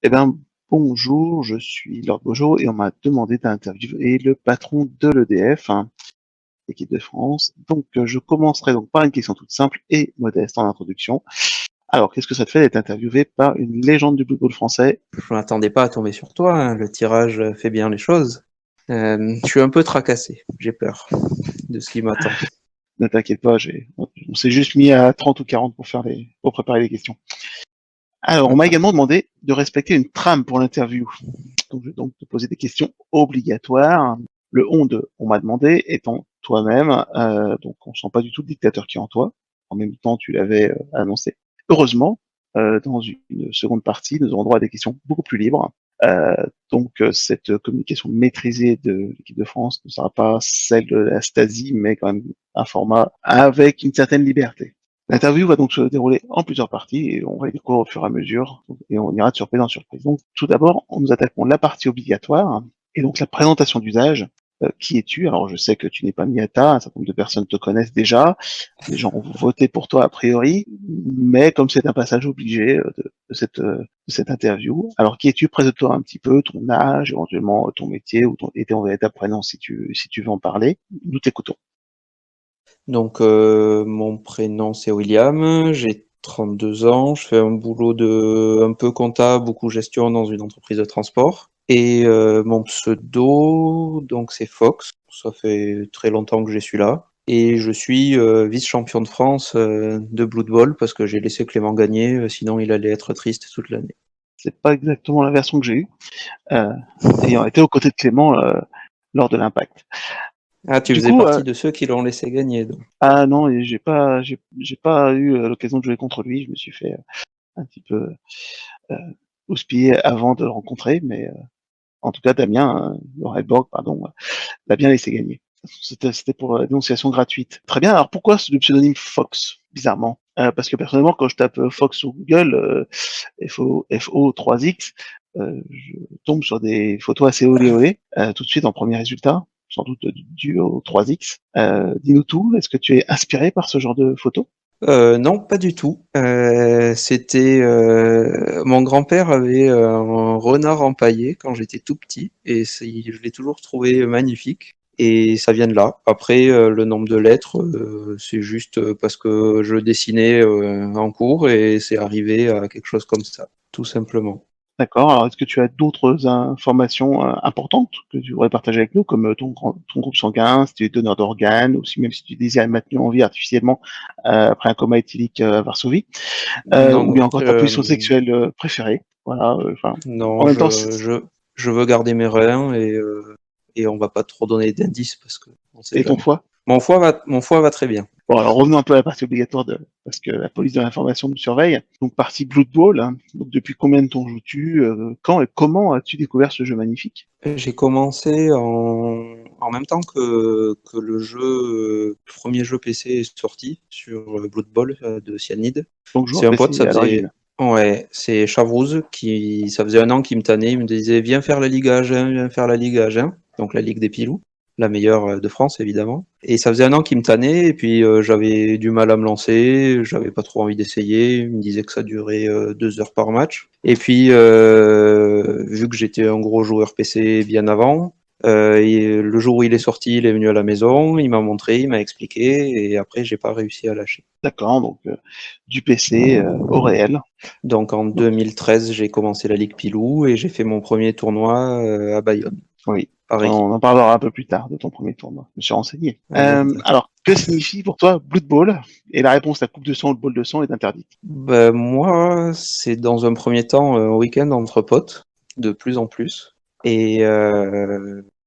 Eh bien, bonjour, je suis Lord Bojo et on m'a demandé d'interviewer le patron de l'EDF, l'équipe de France. Donc, je commencerai donc par une question toute simple et modeste en introduction. Alors, qu'est-ce que ça te fait d'être interviewé par une légende du football français? Je m'attendais pas à tomber sur toi, hein. Le tirage fait bien les choses. Je suis un peu tracassé, j'ai peur de ce qui m'attend. Ne t'inquiète pas, on s'est juste mis à 30 ou 40 pour préparer les questions. Alors, on m'a D'accord. également demandé de respecter une trame pour l'interview. Donc, je vais donc te poser des questions obligatoires. Le on m'a demandé étant toi-même, donc on sent pas du tout le dictateur qui est en toi. En même temps, tu l'avais annoncé. Heureusement, dans une seconde partie, nous aurons droit à des questions beaucoup plus libres. Euh, cette communication maîtrisée de l'équipe de France ne sera pas celle de la Stasi, mais quand même un format avec une certaine liberté. L'interview va donc se dérouler en plusieurs parties et on va y découvrir au fur et à mesure et on ira de surprise en surprise. Donc tout d'abord, nous attaquons la partie obligatoire et donc la présentation d'usage. Qui es-tu? Alors je sais que tu n'es pas Miata, un certain nombre de personnes te connaissent déjà, les gens ont voté pour toi a priori, mais comme c'est un passage obligé de cette interview, alors qui es-tu? Présente-toi un petit peu, ton âge, éventuellement ton métier et ton véritable prénom si tu veux en parler. Nous t'écoutons. Donc, mon prénom c'est William, j'ai 32 ans, je fais un boulot de un peu comptable, beaucoup gestion dans une entreprise de transport. Et mon pseudo, donc c'est Fox. Ça fait très longtemps que je suis là. Et je suis vice-champion de France de Blood Bowl parce que j'ai laissé Clément gagner, sinon il allait être triste toute l'année. C'est pas exactement la version que j'ai eue. euh, Ayant été aux côtés de Clément lors de l'impact. Ah, tu Du faisais coup, partie de ceux qui l'ont laissé gagner, donc. ah non, et j'ai pas eu l'occasion de jouer contre lui. Je me suis fait un petit peu euh, houspiller avant de le rencontrer, mais en tout cas, Damien, le Redborg, pardon, l'a bien laissé gagner. C'était pour dénonciation gratuite. Très bien. Alors pourquoi le pseudonyme Fox, bizarrement? Parce que personnellement, quand je tape Fox sur Google, FO 3X, je tombe sur des photos assez olé olé, tout de suite en premier résultat, sans doute dû au 3X. Dis-nous tout, est-ce que tu es inspiré par ce genre de photos? Non, pas du tout. C'était mon grand-père avait un renard empaillé quand j'étais tout petit et je l'ai toujours trouvé magnifique. Et ça vient de là. Après, le nombre de lettres, c'est juste parce que je dessinais en cours et c'est arrivé à quelque chose comme ça, tout simplement. D'accord. Alors, est-ce que tu as d'autres informations importantes que tu voudrais partager avec nous, comme ton groupe sanguin, si tu es donneur d'organes, ou si même si tu désires être maintenu en vie artificiellement après un coma éthylique à Varsovie, Non, ou bien non, encore ta position sexuelle préférée. Voilà. Enfin, en non, même temps, je veux garder mes reins et on va pas trop donner d'indices parce que on sait et ton jamais. foie. Mon foie va très bien. Bon, alors revenons un peu à la partie obligatoire parce que la police de l'information nous surveille. Donc, partie Blood Bowl. Hein. Donc, depuis combien de temps joues-tu quand et comment as-tu découvert ce jeu magnifique? J'ai commencé en même temps que le premier jeu PC est sorti sur Blood Bowl de Cyanide. Donc, joueur C'est un pote, PC ça à faisait, l'origine. ouais, c'est Chavrouz ça faisait un an qu'il me tannait, il me disait viens faire la Ligue A1, viens faire la Ligue A1, donc la Ligue des Pilous, la meilleure de France évidemment. Et ça faisait un an qu'il me tannait et puis j'avais du mal à me lancer, j'avais pas trop envie d'essayer, il me disait que ça durait 2 heures par match. Et puis vu que j'étais un gros joueur PC bien avant, et le jour où il est sorti, il est venu à la maison, il m'a montré, il m'a expliqué, et après j'ai pas réussi à lâcher. D'accord. Donc, du PC au réel. Donc en 2013, j'ai commencé la Ligue Pilou et j'ai fait mon premier tournoi à Bayonne, Oui, par on équipe. en parlera un peu plus tard de ton premier tournoi. Je me suis renseigné. Exact. Alors, que signifie pour toi Blood Bowl? Et la réponse, la coupe de sang ou le bol de sang est interdite. Ben, moi, c'est dans un premier temps un week-end entre potes, de plus en plus. Et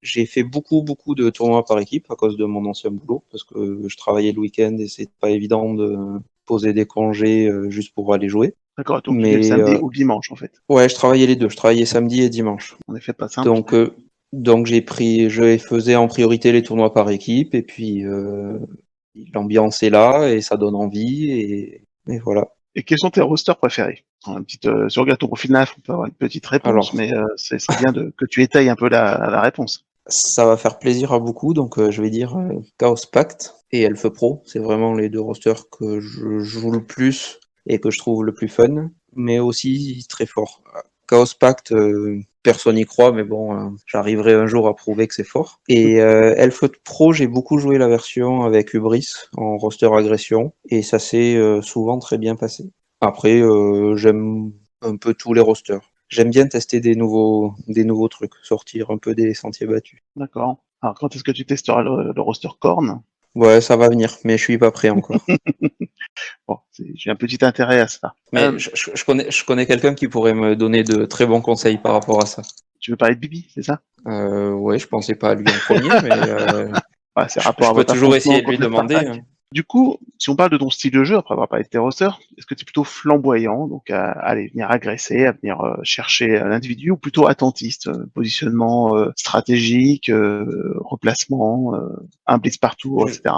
j'ai fait beaucoup de tournois par équipe à cause de mon ancien boulot, parce que je travaillais le week-end et c'est pas évident de poser des congés juste pour aller jouer. D'accord, donc tu faisais le Mais samedi ou le dimanche en fait. ouais, je travaillais les deux. Je travaillais samedi et dimanche. En effet, pas simple. Donc, je faisais en priorité les tournois par équipe et puis l'ambiance est là et ça donne envie et voilà. Et quels sont tes rosters préférés? Si on regarde ton profil NAF, on peut avoir une petite réponse, Alors, mais c'est bien que tu étayes un peu la réponse. ça va faire plaisir à beaucoup, donc je vais dire Chaos Pact et Elfe Pro. C'est vraiment les deux rosters que je joue le plus et que je trouve le plus fun, mais aussi très fort. Chaos Pact, personne n'y croit, mais bon, j'arriverai un jour à prouver que c'est fort. Et Elfot Pro, j'ai beaucoup joué la version avec Hubris en roster agression, et ça s'est souvent très bien passé. Après, j'aime un peu tous les rosters. J'aime bien tester des nouveaux trucs, sortir un peu des sentiers battus. D'accord. Alors, quand est-ce que tu testeras le roster Korn? Ouais, ça va venir, mais je suis pas prêt encore. Bon, j'ai un petit intérêt à ça. Mais je connais quelqu'un qui pourrait me donner de très bons conseils par rapport à ça. Tu veux parler de Bibi, c'est ça? Ouais, je pensais pas à lui en premier, mais Ouais, c'est rapport je à peux votre toujours affrontement essayer de lui contre le demander. Spartak. Du coup, si on parle de ton style de jeu, après avoir parlé de tes rosters, est-ce que tu es plutôt flamboyant, donc à aller venir agresser, à venir chercher l'individu, ou plutôt attentiste, positionnement stratégique, replacement, un blitz partout, Je, etc.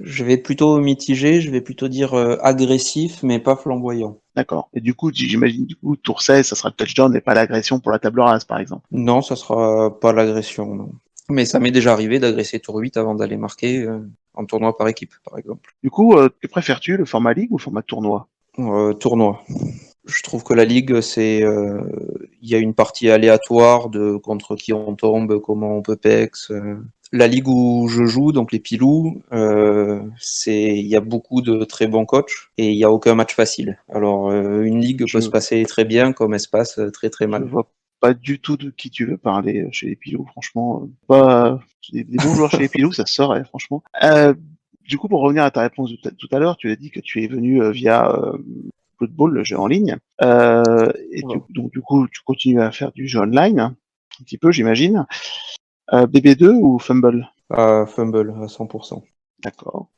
je vais plutôt mitiger, je vais plutôt dire agressif, mais pas flamboyant. D'accord. Et du coup, j'imagine, du coup, tour 16, ça sera le touchdown et pas l'agression pour la table rase, par exemple. Non, ça sera pas l'agression, non. Mais ça m'est déjà arrivé d'agresser tour 8 avant d'aller marquer en tournoi par équipe, par exemple. Du coup, que préfères-tu, le format ligue ou le format tournoi? Tournoi. Je trouve que la ligue, il y a une partie aléatoire de contre qui on tombe, comment on peut pex. La ligue où je joue, donc les Pilous, il y a beaucoup de très bons coachs et il n'y a aucun match facile. Alors une ligue Je peut se passer très bien comme elle se passe très très Je mal. vois pas du tout de qui tu veux parler chez les Pilous, franchement. Pas des bons joueurs chez les Pilous, ça se saurait, franchement. Du coup, pour revenir à ta réponse de tout à l'heure, tu as dit que tu es venu via Football, le jeu en ligne. Donc du coup, tu continues à faire du jeu online, un petit peu, j'imagine. BB2 ou Fumble? Fumble à 100%. D'accord.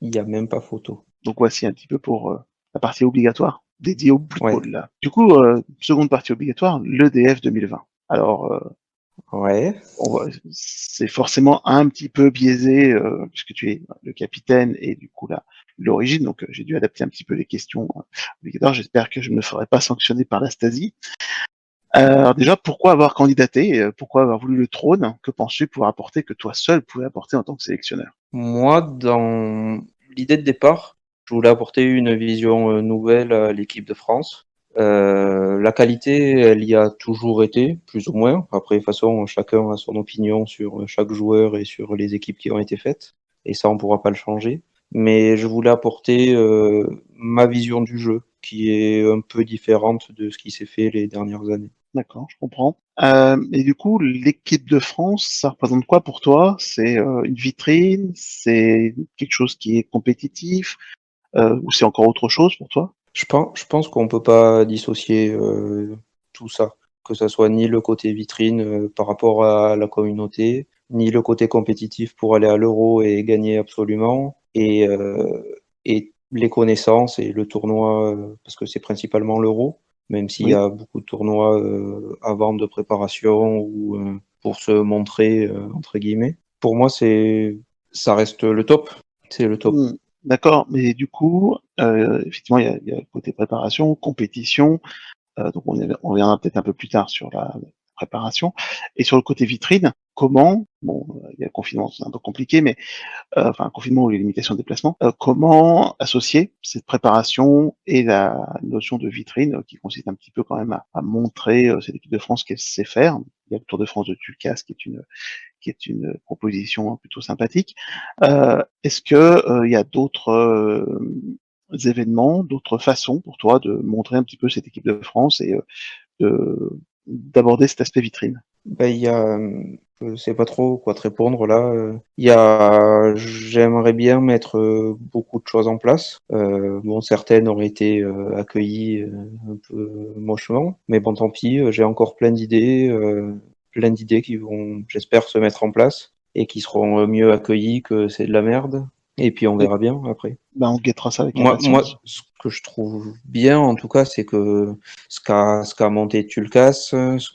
Il n'y a même pas photo. Donc voici un petit peu pour la partie obligatoire dédiée au Blood Ouais. Bowl, là. Du coup, seconde partie obligatoire, l'EDF 2020. Alors, Ouais. c'est forcément un petit peu biaisé puisque tu es le capitaine et du coup là l'origine, donc j'ai dû adapter un petit peu les questions obligatoires. J'espère que je ne me ferai pas sanctionner par la Stasi. Alors déjà, pourquoi avoir candidaté, pourquoi avoir voulu le trône? Que penses-tu pouvoir apporter, que toi seul pouvais apporter en tant que sélectionneur? Moi, dans l'idée de départ, je voulais apporter une vision nouvelle à l'équipe de France. La qualité, elle y a toujours été, plus ou moins. Après, de toute façon, chacun a son opinion sur chaque joueur et sur les équipes qui ont été faites. Et ça, on pourra pas le changer. Mais je voulais apporter ma vision du jeu, qui est un peu différente de ce qui s'est fait les dernières années. D'accord, je comprends. Et du coup, l'équipe de France, ça représente quoi pour toi? C'est une vitrine, c'est quelque chose qui est compétitif, ou c'est encore autre chose pour toi? Je pense qu'on peut pas dissocier tout ça, que ça soit ni le côté vitrine par rapport à la communauté, ni le côté compétitif pour aller à l'Euro et gagner absolument, et les connaissances et le tournoi, parce que c'est principalement l'Euro, même s'il y Oui. a beaucoup de tournois avant de préparation ou pour se montrer entre guillemets. Pour moi, ça reste le top. C'est le top. Hmm, d'accord, mais du coup, effectivement, il y a le côté préparation, compétition, donc on reviendra peut-être un peu plus tard sur la préparation. Et sur le côté vitrine, comment, bon, il y a le confinement, c'est un peu compliqué, mais enfin, confinement ou les limitations de déplacement, comment associer cette préparation et la notion de vitrine qui consiste un petit peu quand même à montrer cette équipe de France qu'elle sait faire. Il y a le Tour de France de Tulkas qui est une proposition plutôt sympathique. Est-ce que il y a d'autres événements, d'autres façons pour toi de montrer un petit peu cette équipe de France et d'aborder cet aspect vitrine? Ben, il y a, je sais pas trop quoi te répondre là. J'aimerais bien mettre beaucoup de choses en place. Bon, certaines auraient été accueillies un peu mochement, mais bon, tant pis. J'ai encore plein d'idées qui vont, j'espère, se mettre en place et qui seront mieux accueillies que c'est de la merde. Et puis on verra bien après. Ben, on guettera ça avec Moi, impatience. ce que je trouve bien, en tout cas, c'est que ce qu'a monté Tulkas, ce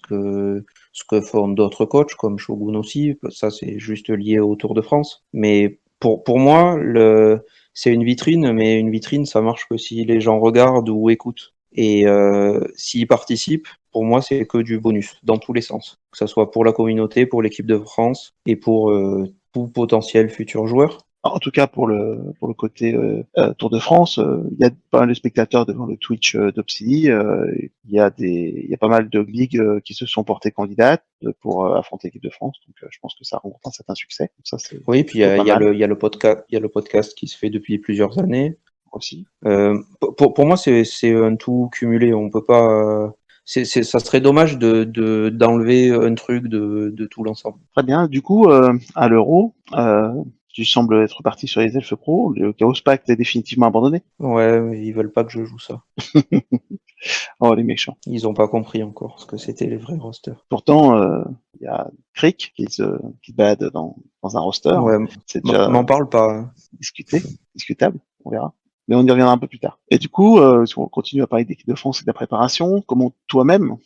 que font d'autres coachs, comme Shogun aussi, ça, c'est juste lié au Tour de France. Mais pour moi, c'est une vitrine, mais une vitrine, ça marche que si les gens regardent ou écoutent. Et s'ils participent, pour moi, c'est que du bonus, dans tous les sens. Que ce soit pour la communauté, pour l'équipe de France et pour tout potentiel futur joueur. En tout cas, pour le côté Tour de France, il y a pas mal de spectateurs devant le Twitch d'Obsidy. Il y a pas mal de ligues qui se sont portées candidates pour affronter l'équipe de France. Donc, je pense que ça rencontre un certain succès. Donc ça, c'est Oui, puis plutôt pas mal il y a le podcast qui se fait depuis plusieurs années. aussi. Pour moi, c'est un tout cumulé. On peut pas. Ça serait dommage d'enlever un truc de tout l'ensemble. Très bien. Du coup, à l'Euro, tu sembles être parti sur les Elfes Pro. Le Chaos Pact est définitivement abandonné. Ouais, mais ils veulent pas que je joue ça. Oh, les méchants. Ils ont pas compris encore ce que c'était les vrais rosters. Pourtant, il y a Crick qui se balade dans un roster. Ouais, C'est déjà m'en parle pas, hein. discutable, on verra. Mais on y reviendra un peu plus tard. Et du coup, si on continue à parler d'équipe de France et de la préparation, comment toi-même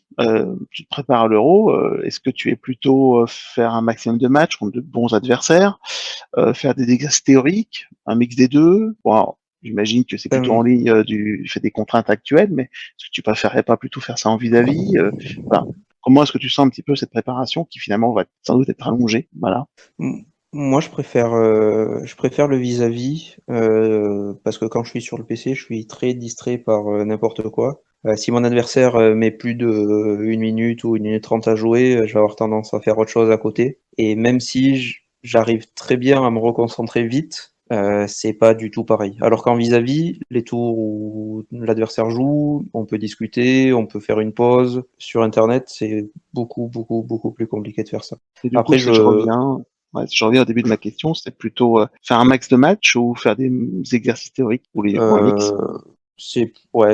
tu te prépares à l'Euro? Est-ce que tu es plutôt faire un maximum de matchs contre de bons adversaires, faire des exercices théoriques, un mix des deux? Bon, alors, j'imagine que c'est plutôt en Euh, ligne du fait des contraintes actuelles, mais est-ce que tu préférerais pas plutôt faire ça en vis-à-vis? Voilà. Comment est-ce que tu sens un petit peu cette préparation qui finalement va sans doute être allongée? Voilà. Moi, je préfère le vis-à-vis parce que quand je suis sur le PC, je suis très distrait par n'importe quoi. Si mon adversaire met plus de 1 minute ou 1 minute 30 à jouer, je vais avoir tendance à faire autre chose à côté. Et même si j'arrive très bien à me reconcentrer vite, c'est pas du tout pareil. Alors qu'en vis-à-vis, les tours où l'adversaire joue, on peut discuter, on peut faire une pause. Sur Internet, c'est beaucoup plus compliqué de faire ça. Et du coup, Après, si je reviens, ouais, si je reviens au début de ma question, c'était plutôt faire un max de matchs ou faire des exercices théoriques ou un mix? Euh,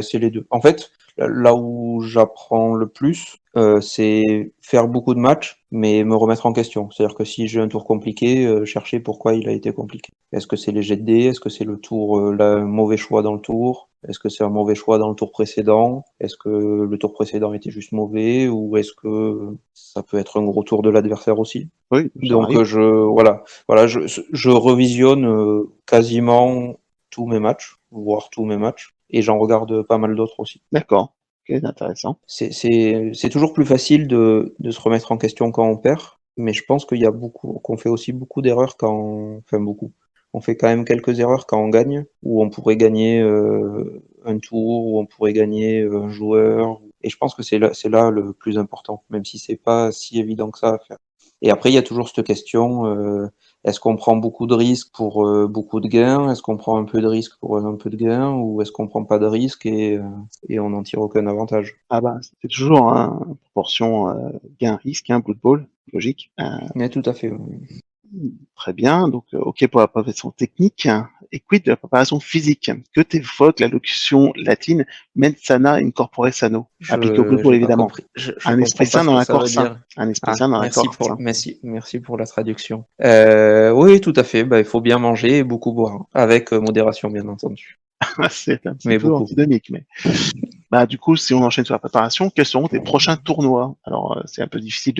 c'est les deux. En fait, là où j'apprends le plus, c'est faire beaucoup de matchs, mais me remettre en question. C'est-à-dire que si j'ai un tour compliqué, chercher pourquoi il a été compliqué. Est-ce que c'est les jets de dés? Est-ce que c'est le tour, un mauvais choix dans le tour? Est-ce que c'est un mauvais choix dans le tour précédent? Est-ce que le tour précédent était juste mauvais? Ou est-ce que ça peut être un gros tour de l'adversaire aussi? Oui, ça Donc arrive. je revisionne quasiment tous mes matchs, voire tous mes matchs, et j'en regarde pas mal d'autres aussi. D'accord. Ok, intéressant. C'est toujours plus facile de se remettre en question quand on perd, mais je pense qu'on fait aussi beaucoup d'erreurs enfin beaucoup. On fait quand même quelques erreurs quand on gagne, où on pourrait gagner un tour, où on pourrait gagner un joueur. Et je pense que c'est là le plus important, même si c'est pas si évident que ça à faire. Et après, il y a toujours cette question, est-ce qu'on prend beaucoup de risques pour beaucoup de gains? Est-ce qu'on prend un peu de risques pour un peu de gains? Ou est-ce qu'on prend pas de risques et on n'en tire aucun avantage? Ah bah, c'est toujours une proportion gain-risque, Blood Bowl, logique. Mais tout à fait. Oui. Très bien. Donc, ok pour la préparation technique. Et quid de la préparation physique? Que t'évoque la locution latine mens sana in corpore sano, appliquée au Blood Bowl J'ai pas évidemment. compris. Je Un esprit comprends pas sain ce dans que un ça corps veut sain. dire. Un esprit Ah, sain dans un corps sain. merci pour la traduction. Oui, tout à fait. Bah, il faut bien manger et beaucoup boire, avec modération, bien entendu. C'est un petit Mais peu beaucoup. antinomique, mais bah, du coup, si on enchaîne sur la préparation, quels seront tes prochains tournois? Alors, c'est un peu difficile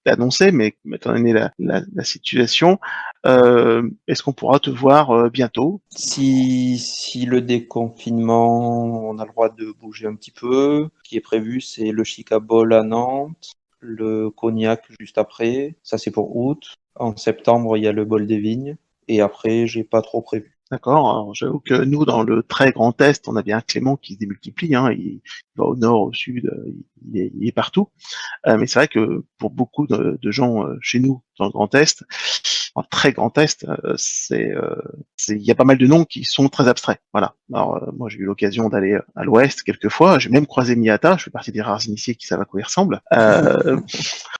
d'annoncer, mais étant donné la situation, est-ce qu'on pourra te voir bientôt? Si le déconfinement, on a le droit de bouger un petit peu, ce qui est prévu, c'est le Chica Ball à Nantes, le Cognac juste après, ça c'est pour août. En septembre, il y a le Bol des Vignes, et après, j'ai pas trop prévu. D'accord. Alors, j'avoue que nous, dans le très grand Est, on a bien Clément qui se démultiplie, hein. Il va au nord, au sud, il est partout. Mais c'est vrai que pour beaucoup de gens chez nous, dans le Grand Est, en très Grand Est, il y a pas mal de noms qui sont très abstraits. Voilà. Alors, moi, j'ai eu l'occasion d'aller à l'Ouest quelques fois. J'ai même croisé Miyata. Je fais partie des rares initiés qui savent à quoi il ressemble.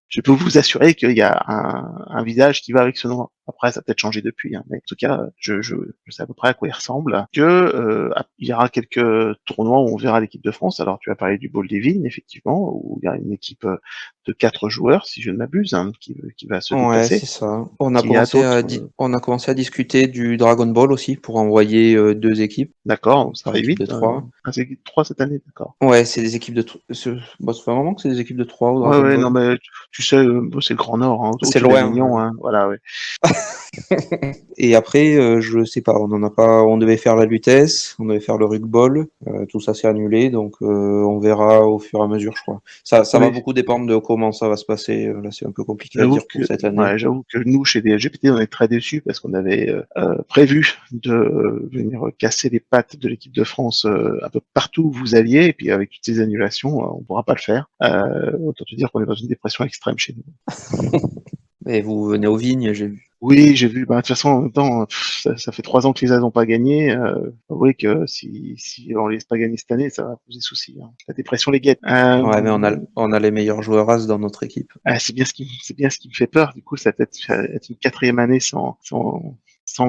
Je peux vous assurer qu'il y a un visage qui va avec ce nom. Après, ça a peut-être changé depuis, hein, mais en tout cas, je sais à peu près à quoi il ressemble. Il y aura quelques tournois où on verra l'équipe de France. Alors, tu as parlé du Bowl des Vignes, effectivement, où il y a une équipe de 4 joueurs, si je ne m'abuse, hein, qui va se Ouais, déplacer. c'est ça. Qu'il y a d'autres, On a commencé à discuter du Dragon Ball aussi pour envoyer 2 équipes d'accord, ça par va équipe de vite. 3. C'est 3 cette année, d'accord. Ouais, c'est des équipes de bah, ça fait un moment que c'est des équipes de 3 au Ouais, Dragon ouais, non, Ball. mais tu sais, c'est le Grand Nord, hein, C'est au-dessus loin. d'Avignon, hein, voilà, ouais. Et après, je sais pas, on devait faire la Lutèce, on devait faire le Rugball, tout ça s'est annulé, donc on verra au fur et à mesure, je crois. Ça va Oui, beaucoup dépendre de comment ça va se passer. Là, c'est un peu compliqué à j'avoue dire que pour cette année. Ouais, j'avoue que nous, chez DLGPT, on est très déçus parce qu'on avait prévu de venir casser les pattes de l'équipe de France un peu partout où vous alliez, et puis avec toutes ces annulations, on pourra pas le faire. Autant te dire qu'on est dans une dépression extrême chez nous. Et vous venez aux Vignes, j'ai vu. Oui, j'ai vu. Bah, de toute façon, en même temps, ça fait 3 ans que les As n'ont pas gagné. Avouez que si on les laisse pas gagner cette année, ça va poser souci. Hein. La dépression les guette. Ouais, mais on a les meilleurs joueurs As dans notre équipe. C'est bien ce qui me fait peur. Du coup, ça va peut-être être une 4e année sans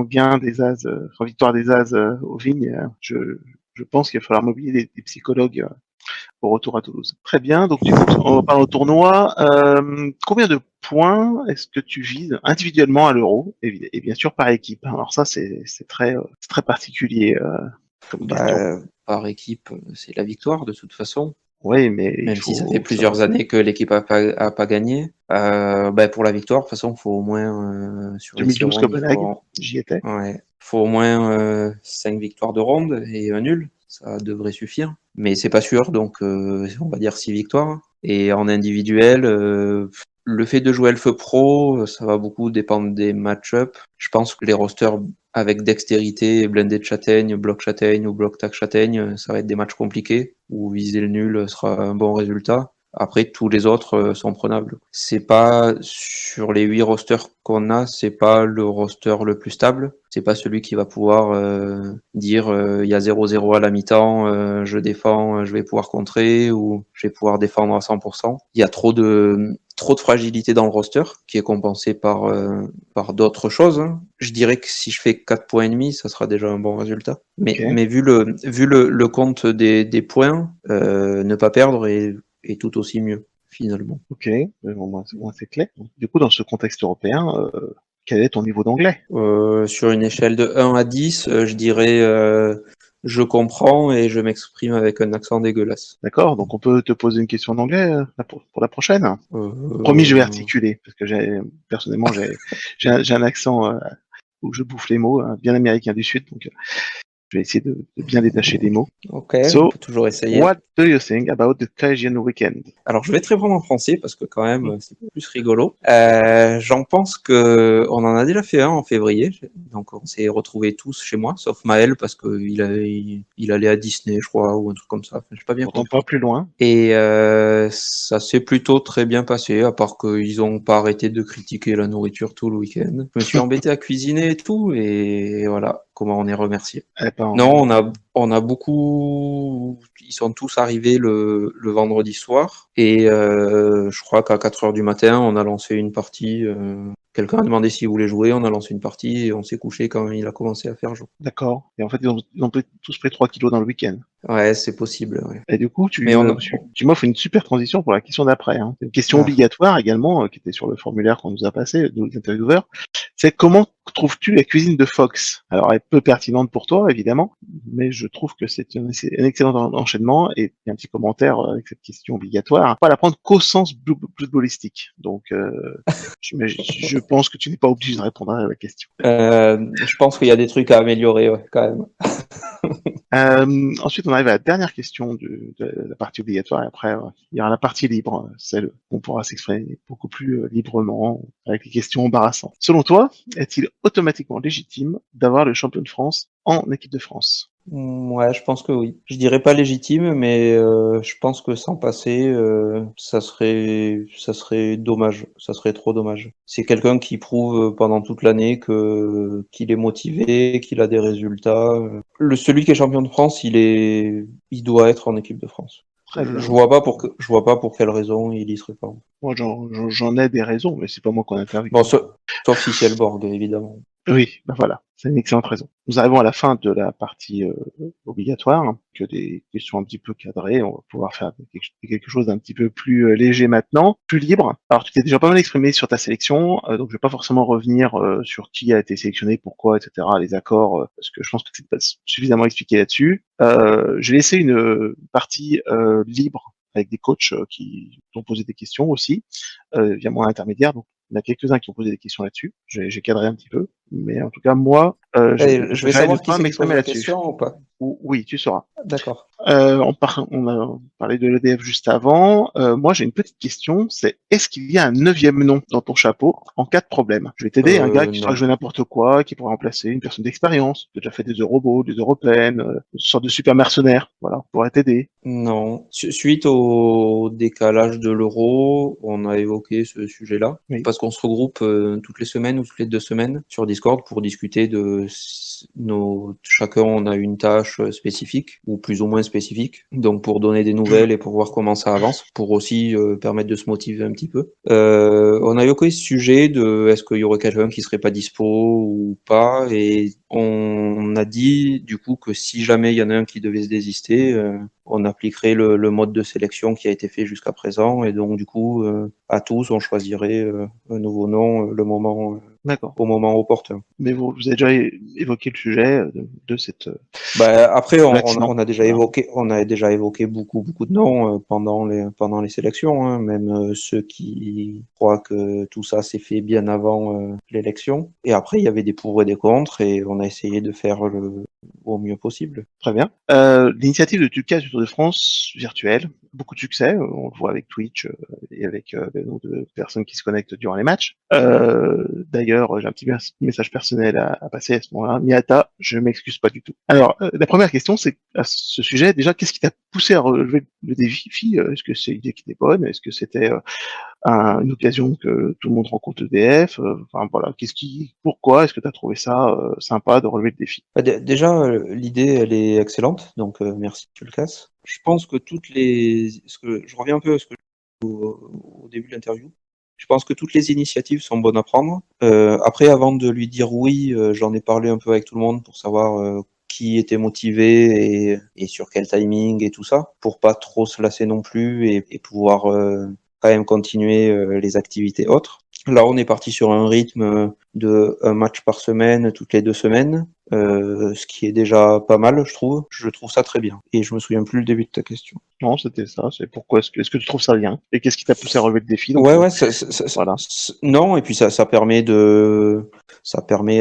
gain des As, sans victoire des As aux Vignes. Je pense qu'il va falloir mobiliser des psychologues au retour à Toulouse. Très bien. Donc, du coup, on parle au tournoi. Combien de points est-ce que tu vises individuellement à l'Euro et bien sûr par équipe? Alors ça, c'est très particulier comme question. Bah, par équipe, c'est la victoire de toute façon. Oui, mais Même si ça fait plusieurs années que l'équipe a pas gagné. Pour la victoire, de toute façon, il faut au moins sur les 6 2012 rondes, Copenhague, j'y étais. faut au moins 5 victoires de ronde et un nul. Ça devrait suffire. Mais c'est pas sûr, donc on va dire 6 victoires. Et en individuel, le fait de jouer Elfe Pro, ça va beaucoup dépendre des match-up. Je pense que les rosters avec dextérité, blinded châtaigne, bloc châtaigne ou bloc tac châtaigne, ça va être des matchs compliqués où viser le nul sera un bon résultat. Après, tous les autres sont prenables. C'est pas, sur les 8 rosters qu'on a, c'est pas le roster le plus stable. C'est pas celui qui va pouvoir dire il y a 0-0 à la mi-temps, je défends, je vais pouvoir contrer ou je vais pouvoir défendre à 100%. Il y a trop de fragilité dans le roster qui est compensé par d'autres choses. Je dirais que si je fais 4 points et demi, ça sera déjà un bon résultat. Mais vu le compte des points, ne pas perdre est tout aussi mieux finalement. Ok, c'est clair. Du coup, dans ce contexte européen, quel est ton niveau d'anglais? Sur une échelle de 1 à 10, je dirais je comprends et je m'exprime avec un accent dégueulasse. D'accord, donc on peut te poser une question en anglais pour la prochaine. Promis, je vais articuler parce que personnellement j'ai un accent où je bouffe les mots, bien américain du Sud, donc je vais essayer de bien détacher les mots. Ok, on So, peut toujours essayer. what do you think about the Cajun weekend? Alors, je vais très prendre en français parce que quand même, c'est plus rigolo. J'en pense que on en a déjà fait un en février, donc on s'est retrouvés tous chez moi, sauf Maël parce que il allait à Disney, je crois, ou un truc comme ça. Enfin, j'ai pas bien Pourtant compris. pas plus loin. Et ça s'est plutôt très bien passé, à part qu'ils ont pas arrêté de critiquer la nourriture tout le week-end. Je me suis embêté à cuisiner et tout, et voilà comment on est remercié. Non, on a beaucoup. Ils sont tous arrivés le vendredi soir, et je crois qu'à 4 heures du matin, on a lancé une partie. Quelqu'un a demandé s'il voulait jouer, on a lancé une partie et on s'est couché quand il a commencé à faire jour. D'accord. Et en fait, ils ont tous pris 3 kilos dans le week-end. Ouais, c'est possible. Ouais. Et du coup, tu m'offres une super transition pour la question d'après. Hein. Une question obligatoire également, qui était sur le formulaire qu'on nous a passé, nous les intervieweurs. C'est comment trouves-tu la cuisine de Fox? Alors, elle est peu pertinente pour toi, évidemment, mais je trouve que c'est un excellent enchaînement, et il y a un petit commentaire avec cette question obligatoire. Pas la prendre qu'au sens footballistique. Donc, je pense que tu n'es pas obligé de répondre à la question. Je pense qu'il y a des trucs à améliorer, ouais, quand même. Ensuite, on arrive à la dernière question de la partie obligatoire, et après, il y aura la partie libre, celle où on pourra s'exprimer beaucoup plus librement, avec les questions embarrassantes. Selon toi, est-il automatiquement légitime d'avoir le champion de France en équipe de France? Ouais, je pense que oui. Je dirais pas légitime, mais je pense que sans passer, ça serait dommage. Ça serait trop dommage. C'est quelqu'un qui prouve pendant toute l'année qu'il est motivé, qu'il a des résultats. Celui qui est champion de France, il doit être en équipe de France. Je vois pas pour quelle raison il y serait pas. Moi, j'en ai des raisons, mais c'est pas moi qu'on interviewe. Bon, sauf si c'est le Borg, évidemment. Oui, ben voilà, c'est une excellente raison. Nous arrivons à la fin de la partie obligatoire, hein, que des questions un petit peu cadrées. On va pouvoir faire quelque chose d'un petit peu plus léger maintenant, plus libre. Alors, tu t'es déjà pas mal exprimé sur ta sélection, donc je vais pas forcément revenir sur qui a été sélectionné, pourquoi, etc., les accords, parce que je pense que c'est pas suffisamment expliqué là-dessus. J'ai laissé une partie libre avec des coachs qui t'ont posé des questions aussi, via mon intermédiaire. Donc, Il y en a quelques-uns qui ont posé des questions là-dessus. J'ai cadré un petit peu, mais en tout cas moi, je Je vais préférais ne savoir qui pas c'est qui pose m'exprimer la là-dessus. question ou pas? Oui, tu sauras. D'accord. On a parlé de l'EDF juste avant. Moi, j'ai une petite question. C'est est-ce qu'il y a un neuvième nom dans ton chapeau en cas de problème? Je vais t'aider, un gars qui saura Non. jouer n'importe quoi, qui pourra remplacer une personne d'expérience, qui a déjà fait des Eurobos, des Européennes, une sorte de super mercenaire. Voilà, on pourrait t'aider. Non. Suite au décalage de l'euro, on a évoqué ce sujet-là, Oui. parce qu'on se regroupe toutes les semaines ou toutes les 2 semaines sur Discord pour discuter de chacun on a une tâche spécifique ou plus ou moins spécifique, donc pour donner des nouvelles et pour voir comment ça avance, pour aussi permettre de se motiver un petit peu. On a évoqué ce sujet de est-ce qu'il y aurait quelqu'un qui serait pas dispo ou pas, et on a dit du coup que si jamais il y en a un qui devait se désister, on appliquerait le mode de sélection qui a été fait jusqu'à présent, et donc du coup à tous on choisirait un nouveau nom D'accord. au moment opportun. Mais vous avez déjà évoqué le sujet de cette Après l'accident. Voilà. on a déjà évoqué beaucoup de noms pendant les sélections, hein, même ceux qui croient que tout ça s'est fait bien avant l'élection. Et après il y avait des pour et des contre, et on a essayé de faire le au mieux possible. Très bien. L'initiative de Tucas du Tour de France virtuel, beaucoup de succès. On le voit avec Twitch et avec le nombre de personnes qui se connectent durant les matchs. D'ailleurs, j'ai un petit message personnel à passer à ce moment-là. Miata, je m'excuse pas du tout. Alors, la première question, c'est à ce sujet, déjà, qu'est-ce qui t'a poussé à relever le défi? Est-ce que c'est l'idée qui était bonne? Est-ce que c'était une occasion que tout le monde rencontre EDF? Enfin voilà, pourquoi est-ce que tu as trouvé ça sympa de relever le défi? Déjà, l'idée, elle est excellente, donc merci, tu le casses. Je pense que je reviens un peu à ce que au début de l'interview. Je pense que toutes les initiatives sont bonnes à prendre. Après, avant de lui dire oui, j'en ai parlé un peu avec tout le monde pour savoir qui était motivé et sur quel timing et tout ça, pour pas trop se lasser non plus et pouvoir quand même continuer les activités autres. Là, on est parti sur un rythme de un match par semaine, toutes les 2 semaines, ce qui est déjà pas mal, je trouve. Je trouve ça très bien. Et je me souviens plus le début de ta question. Non, c'était ça. C'est pourquoi est-ce que tu trouves ça bien? Et qu'est-ce qui t'a poussé à relever le défi? Donc Ouais, voilà. non, et puis ça permet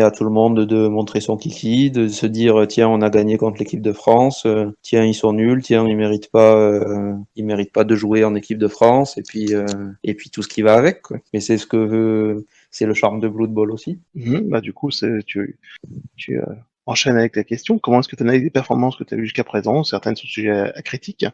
à tout le monde de montrer son kiki, de se dire, tiens, on a gagné contre l'équipe de France, tiens, ils sont nuls, tiens, ils méritent pas de jouer en équipe de France, et puis tout ce qui va avec, quoi. Mais c'est le charme de Blood Bowl aussi. Bah du coup, tu enchaînes avec la question. Comment est-ce que tu analyses les performances que tu as vues jusqu'à présent? Certaines sont sujets à critique.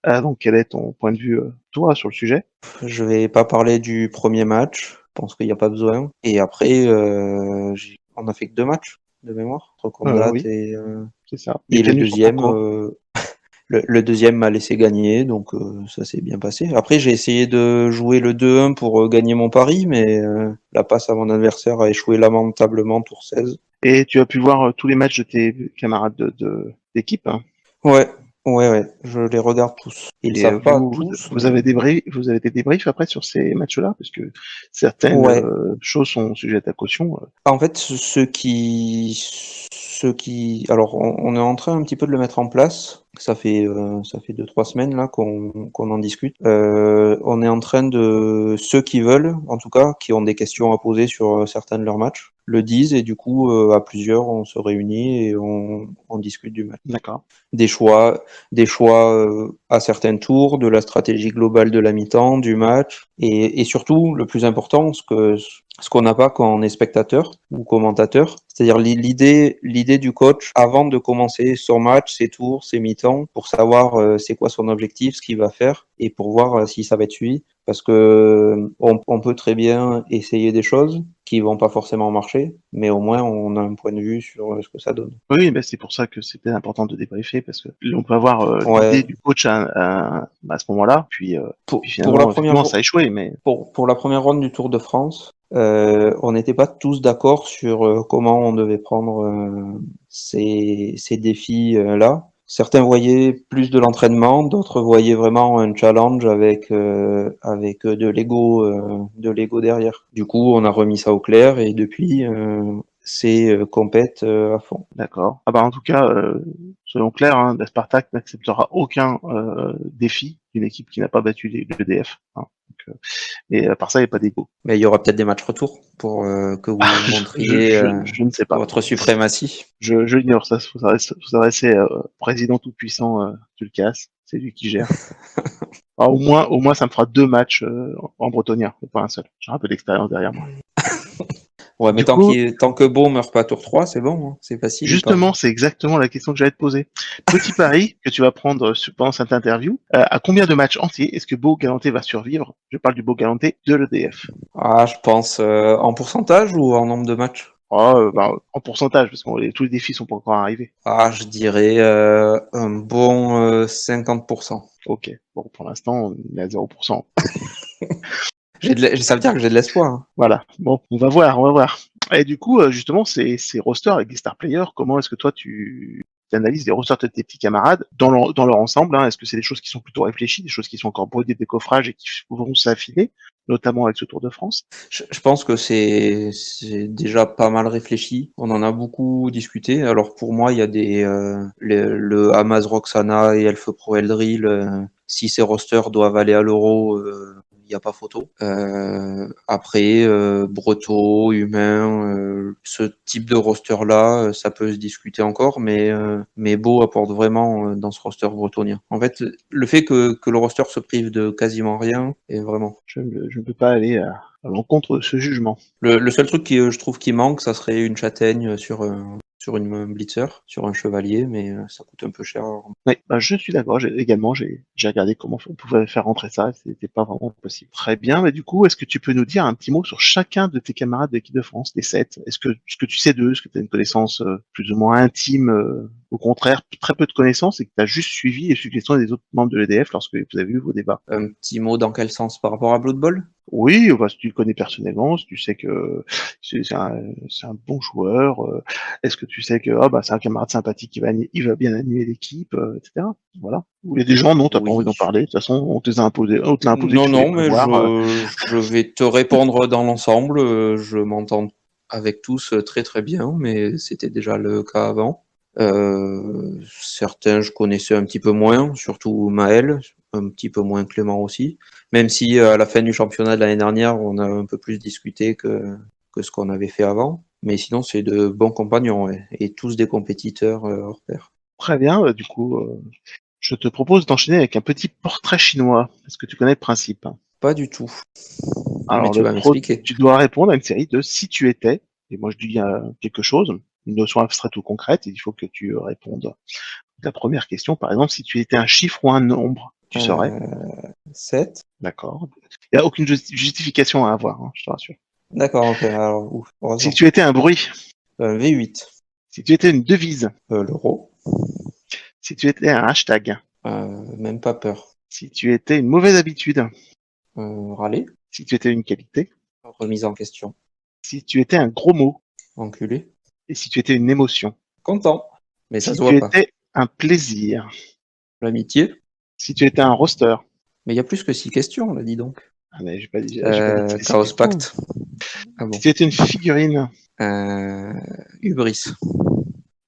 Donc quel est ton point de vue, toi, sur le sujet? Je vais pas parler du premier match, je pense qu'il n'y a pas besoin. Et après, on a fait que 2 matchs de mémoire, entre Condat Oui, c'est ça. Les et le prévenus sont en deuxième, cours. le deuxième m'a laissé gagner, donc ça s'est bien passé. Après, j'ai essayé de jouer le 2-1 pour gagner mon pari, mais la passe à mon adversaire a échoué lamentablement, tour 16. Et tu as pu voir tous les matchs de tes camarades d'équipe, hein. Ouais, ouais, je les regarde tous. Ils Et savent pas tous, vous mais avez vous avez des débriefs après sur ces matchs-là, parce que certaines ouais. choses sont sujettes à caution. En fait, alors on est en train un petit peu de le mettre en place. Ça fait 2, 3 semaines là qu'on en discute. On est en train de ceux qui veulent, en tout cas, qui ont des questions à poser sur certains de leurs matchs, le disent et du coup à plusieurs on se réunit et on discute du match. D'accord. Des choix, à certains tours, de la stratégie globale de la mi-temps, du match, et surtout, le plus important, ce qu'on n'a pas quand on est spectateur ou commentateur, c'est-à-dire l'idée du coach avant de commencer son match, ses tours, ses mi-temps, pour savoir c'est quoi son objectif, ce qu'il va faire, et pour voir si ça va être suivi. Parce que on peut très bien essayer des choses qui vont pas forcément marcher, mais au moins on a un point de vue sur ce que ça donne. Oui, bah, c'est pour ça que c'était important de débriefer, parce que on peut avoir l'idée Ouais, du coach à ce moment-là, puis pour la finalement, effectivement, première ça a échoué, mais pour la première ronde du Tour de France, on n'était pas tous d'accord sur comment on devait prendre ces défis là. Certains voyaient plus de l'entraînement, d'autres voyaient vraiment un challenge avec de l'ego derrière. Du coup, on a remis ça au clair et depuis, c'est compète à fond. d'accord. Ah bah en tout cas, soyons clairs, hein, la Spartak n'acceptera aucun défi d'une équipe qui n'a pas battu l'EDF, hein. mais à part ça, il n'y a pas d'ego. Mais il y aura peut-être des matchs retour pour que vous montriez Je ne sais pas. votre suprématie. Je ignore ça. Faut s'adresser au président tout-puissant du CAS. C'est lui qui gère. Alors, au moins, ça me fera 2 matchs en bretonien, et pas un seul. J'ai un peu d'expérience derrière moi. Ouais, mais Du coup, tant que Beau meurt pas tour 3, c'est bon, hein. C'est facile. justement, c'est exactement la question que j'allais te poser. Petit pari que tu vas prendre pendant cette interview. À combien de matchs entiers est-ce que Beau Galanté va survivre? Je parle du Beau Galanté de l'EDF. Ah, je pense en pourcentage ou en nombre de matchs? En pourcentage, parce que tous les défis sont pas encore arrivés. Ah, je dirais un bon 50%. Ok. Bon, pour l'instant, on est à 0%. Ça veut dire que j'ai de l'espoir, hein. Voilà. Bon, on va voir. Et du coup, justement, ces rosters avec des star players, comment est-ce que toi tu analyses les rosters de tes petits camarades dans leur ensemble, hein? Est-ce que c'est des choses qui sont plutôt réfléchies, des choses qui sont encore brodées de décoffrage et qui vont s'affiner, notamment avec ce Tour de France? Je pense que c'est déjà pas mal réfléchi. On en a beaucoup discuté. Alors pour moi, il y a le Hamas Roxana et Elf Pro Eldril. Si ces rosters doivent aller à l'Euro, il n'y a pas photo. Après, Breton, Humain, ce type de roster-là, ça peut se discuter encore, mais Beau apporte vraiment dans ce roster bretonien. En fait, le fait que le roster se prive de quasiment rien, est vraiment. Je ne peux pas aller à l'encontre de ce jugement. Le seul truc qui, je trouve qui manque, ça serait une châtaigne sur une blitzer, sur un chevalier, mais ça coûte un peu cher. Oui, je suis d'accord. J'ai regardé comment on pouvait faire rentrer ça. C'était pas vraiment possible. Très bien. Mais du coup, est-ce que tu peux nous dire un petit mot sur chacun de tes camarades de l'équipe de France, des 7? Ce que tu sais d'eux? Est-ce que tu as une connaissance plus ou moins intime? Au contraire, très peu de connaissances et que tu as juste suivi les suggestions des autres membres de l'EDF lorsque vous avez eu vos débats? Un petit mot dans quel sens par rapport à Blood Bowl? Oui, si tu le connais personnellement, si tu sais que c'est un bon joueur, est-ce que tu sais que c'est un camarade sympathique il va bien animer l'équipe, etc. Voilà. Ou il y a des gens, non, t'as pas envie Oui. d'en parler. De toute façon, on te l'a imposé, Non, tu devais non, mais prévoir. je vais te répondre dans l'ensemble. Je m'entends avec tous très très bien, mais c'était déjà le cas avant. Certains je connaissais un petit peu moins, surtout Maël, un petit peu moins Clément aussi. Même si à la fin du championnat de l'année dernière, on a un peu plus discuté que ce qu'on avait fait avant. Mais sinon, c'est de bons compagnons, ouais, et tous des compétiteurs hors pair. Très bien. Du coup, je te propose d'enchaîner avec un petit portrait chinois. Est-ce que tu connais le principe? Pas du tout, mais Alors, tu vas m'expliquer. tu dois répondre à une série de si tu étais, et moi je dis quelque chose, une notion abstraite ou concrète, et il faut que tu répondes. La première question, par exemple, si tu étais un chiffre ou un nombre, tu saurais. 7. D'accord. Il n'y a aucune justification à avoir, hein, je te rassure. D'accord, ok, alors, Si heureusement. tu étais un bruit, V8, si tu étais une devise, l'euro, si tu étais un hashtag, même pas peur. si tu étais une mauvaise habitude, Râler, si tu étais une qualité, remise en question, si tu étais un gros mot, enculé, et si tu étais une émotion, content, mais ça si se tu voit pas. étais un plaisir, L'amitié, si tu étais un roster. mais il y a plus que 6 questions, là, dis donc. Ah, mais j'ai pas dit que c'était si Chaos question. Pact. Ah bon. Si tu étais une figurine, Hubris,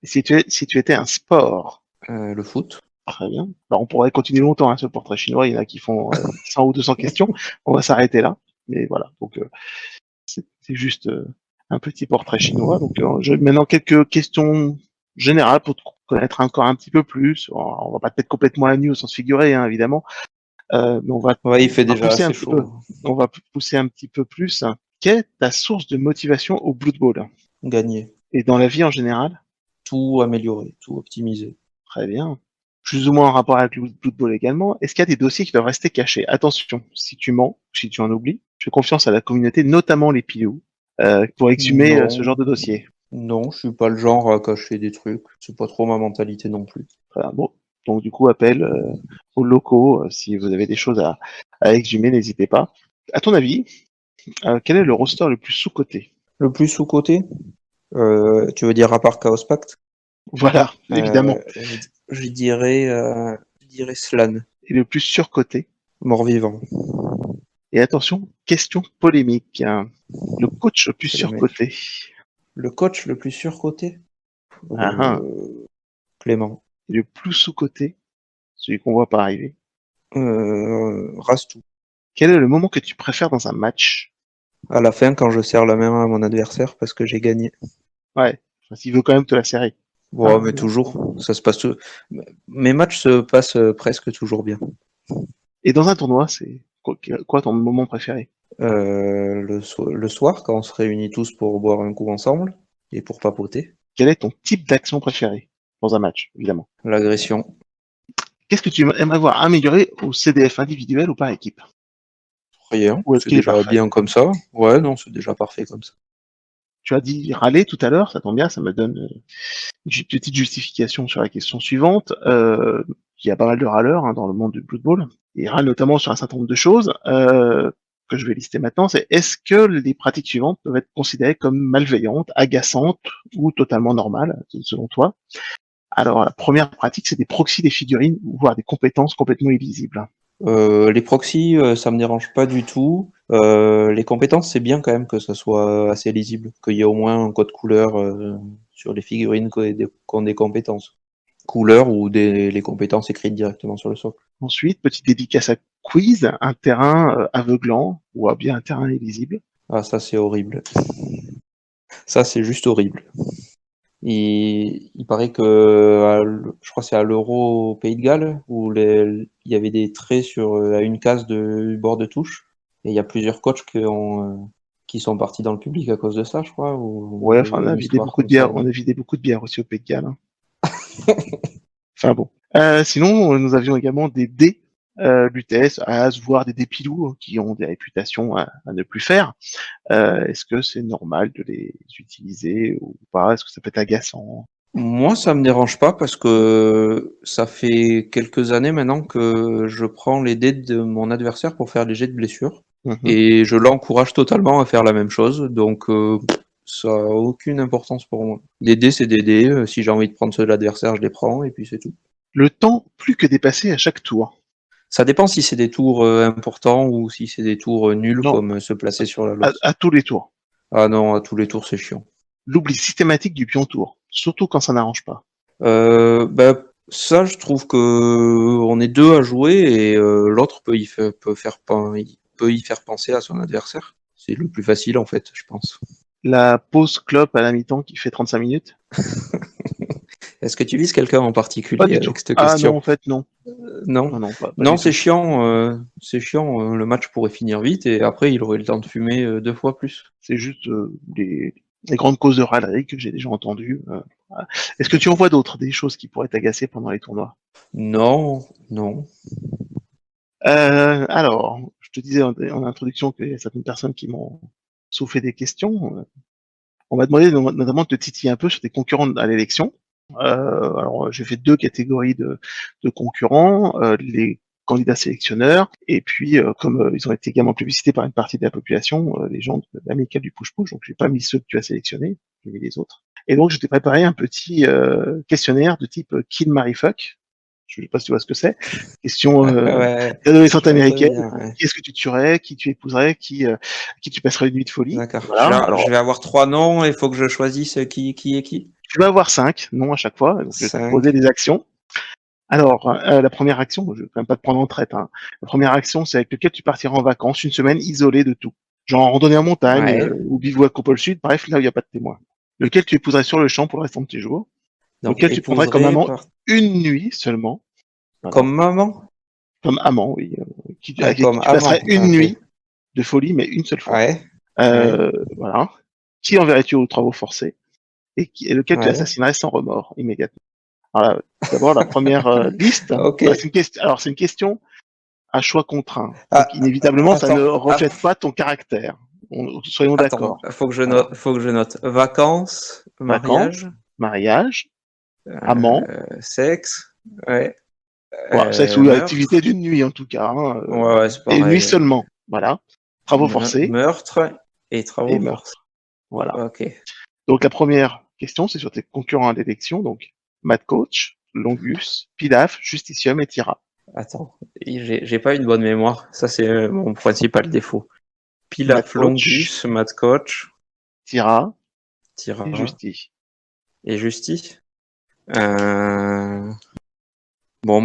et si tu étais un sport. le foot. Très bien. Alors, on pourrait continuer longtemps, hein, ce portrait chinois. Il y en a qui font 100 ou 200 questions. On va s'arrêter là. Mais voilà. Donc, c'est juste un petit portrait chinois. Donc, maintenant quelques questions générales pour te connaître encore un petit peu plus. On va pas te mettre complètement à nu au sens figuré, hein, évidemment. Mais Ouais, il fait on va déjà pousser un assez petit peu. chaud. On va pousser un petit peu plus. Quelle est ta source de motivation au Blood Bowl Gagner. et dans la vie en général? Tout améliorer, tout optimiser. Très bien. Plus ou moins en rapport avec le Blood Bowl également, est-ce qu'il y a des dossiers qui doivent rester cachés? Attention, si tu mens, si tu en oublies, je fais confiance à la communauté, notamment les pilous, pour exhumer ce Non, genre de dossier. non, je suis pas le genre à cacher des trucs. C'est pas trop ma mentalité non plus. Voilà, bon. Donc du coup, appel aux locaux, si vous avez des choses à exhumer, n'hésitez pas. À ton avis, quel est le roster le plus sous-coté? Le plus sous-coté, tu veux dire à part Chaos Pact? Voilà, évidemment. Je dirais Slan, Et le plus surcoté. mort-vivant. Et attention, question polémique, hein. Le coach le plus C'est le mec. surcoté. Le coach le plus surcoté? Ah, ah. Clément. Et le plus sous-coté, celui qu'on voit pas arriver. Rastou. Quel est le moment que tu préfères dans un match? À la fin, quand je serre la main à mon adversaire parce que j'ai gagné. Ouais, enfin, s'il veut quand même te la serrer. Bon, mais toujours, ça se passe. Mes matchs se passent presque toujours bien. Et dans un tournoi, c'est quoi ton moment préféré? Le soir, quand on se réunit tous pour boire un coup ensemble et pour papoter, Quel est ton type d'action préféré dans un match, évidemment? l'agression, Qu'est-ce que tu aimerais voir améliorer au CDF individuel ou par équipe? rien, Ou est-ce c'est qu'il est déjà parfait? bien comme ça. Ouais, non, c'est déjà parfait comme ça. Tu as dit râler tout à l'heure, ça tombe bien, ça me donne une petite justification sur la question suivante. Il y a pas mal de râleurs dans le monde du Blood Bowl, et ils râlent notamment sur un certain nombre de choses que je vais lister maintenant. C'est est-ce que les pratiques suivantes peuvent être considérées comme malveillantes, agaçantes ou totalement normales, selon toi? Alors, la première pratique, c'est des proxys des figurines, voire des compétences complètement illisibles. Les proxys, ça me dérange pas du tout. Les compétences, c'est bien quand même que ça soit assez lisible, qu'il y ait au moins un code couleur sur les figurines qui ont des compétences. Couleurs ou les compétences écrites directement sur le socle. Ensuite, petite dédicace à quiz, un terrain aveuglant ou bien un terrain illisible. Ah, ça c'est horrible. Ça c'est juste horrible. Il paraît que, je crois que c'est à l'Euro au Pays de Galles, où il y avait des traits à une case du bord de touche, et il y a plusieurs coachs qui sont partis dans le public à cause de ça, je crois, ou Ouais, il y a enfin, on eu a une vidé histoire beaucoup de comme ça. bière, on a vidé beaucoup de bière aussi au Pays de Galles. Enfin bon. Sinon, nous avions également des dés l'UTS, AS, voire des dépilous qui ont des réputations à ne plus faire. Est-ce que c'est normal de les utiliser ou pas? Est-ce que ça peut être agaçant? Moi, ça me dérange pas parce que ça fait quelques années maintenant que je prends les dés de mon adversaire pour faire les jets de blessure. Mhm. Et je l'encourage totalement à faire la même chose. Donc, ça a aucune importance pour moi. Les dés, c'est des dés. Si j'ai envie de prendre ceux de l'adversaire, je les prends et puis c'est tout. Le temps plus que dépassé à chaque tour. Ça dépend si c'est des tours importants ou si c'est des tours nuls Non, comme se placer sur la loose. à tous les tours. Ah non, à tous les tours, c'est chiant. L'oubli systématique du pion tour, surtout quand ça n'arrange pas. Bah, ça, je trouve que on est deux à jouer et l'autre il peut y faire penser à son adversaire. C'est le plus facile en fait, je pense. La pause clope à la mi-temps qui fait 35 minutes? Est-ce que tu vises quelqu'un en Pas particulier du tout. avec cette Ah non, question? en fait, non. Non, Non, non, pas non, du tout. c'est chiant. C'est chiant. Le match pourrait finir vite et après il aurait le temps de fumer deux fois plus. C'est juste les grandes causes de râlerie que j'ai déjà entendues. Voilà. Est-ce que tu en vois d'autres, des choses qui pourraient t'agacer pendant les tournois? Non, non. Alors, je te disais en introduction qu'il y a certaines personnes qui m'ont soufflé des questions. On m'a demandé notamment de te titiller un peu sur tes concurrents à l'élection. Alors, j'ai fait deux catégories de concurrents, les candidats sélectionneurs, et puis comme ils ont été également plébiscités par une partie de la population, les gens de l'amicale du push-push, donc j'ai pas mis ceux que tu as sélectionnés, j'ai mis les autres. Et donc je t'ai préparé un petit questionnaire de type Kill, Marry, Fuck. Je sais pas si tu vois ce que c'est. Question Ouais, d'adolescente je vois très américaine. bien. Ouais. Qui est-ce que tu tuerais, qui tu épouserais, qui tu passerais une nuit de folie. D'accord. Voilà. Je Alors, vais avoir trois noms et il faut que je choisisse qui est qui. tu vas avoir 5 noms à chaque fois, donc je vais te proposer 5. des actions. Alors, la première action, je vais quand même pas te prendre en traite, hein. La première action, c'est avec lequel tu partiras en vacances une semaine isolée de tout. Genre en randonnée en montagne, Ouais. ou bivouac au pôle sud, bref, là où il n'y a pas de témoin. Lequel tu épouserais sur le champ pour le restant de tes jours. Donc Lequel tu prendrais comme épouserai amant une nuit seulement. Voilà. comme maman. Comme amant, oui. Ah, Avec qui comme tu amant. passerais une Ok. nuit de folie, mais une seule fois. Ouais. Ouais. Voilà. Qui enverrais-tu aux travaux forcés et lequel tu Ouais. assassinerais sans remords immédiatement. Alors, d'abord, la première liste, Ok. c'est une question. Alors, c'est une question à choix contraint. Donc, Ah, inévitablement, ça ne attends. reflète pas ton caractère. Soyons Attends. d'accord. Faut que je Voilà. note. Faut que je note. Vacances, Vacances, mariage, mariage, amant, sexe. Ouais. voilà, sexe ou activité Meurtre. d'une nuit en tout cas, Ouais, ouais, c'est et une nuit pareil. Ouais. seulement. Voilà. Travaux forcés Meurtre et et travaux forcés. meurtre. Voilà. Ok. Donc, la première question, c'est sur tes concurrents à l'élection. Donc, Mad Coach, Longus, Pilaf, Justitium et Tira. Attends. J'ai pas une bonne mémoire. Ça, c'est mon principal défaut. Mad Pilaf, Coach, Longus, Mad Coach, Tira et Tira Justi. et Justi. Euh, Bon,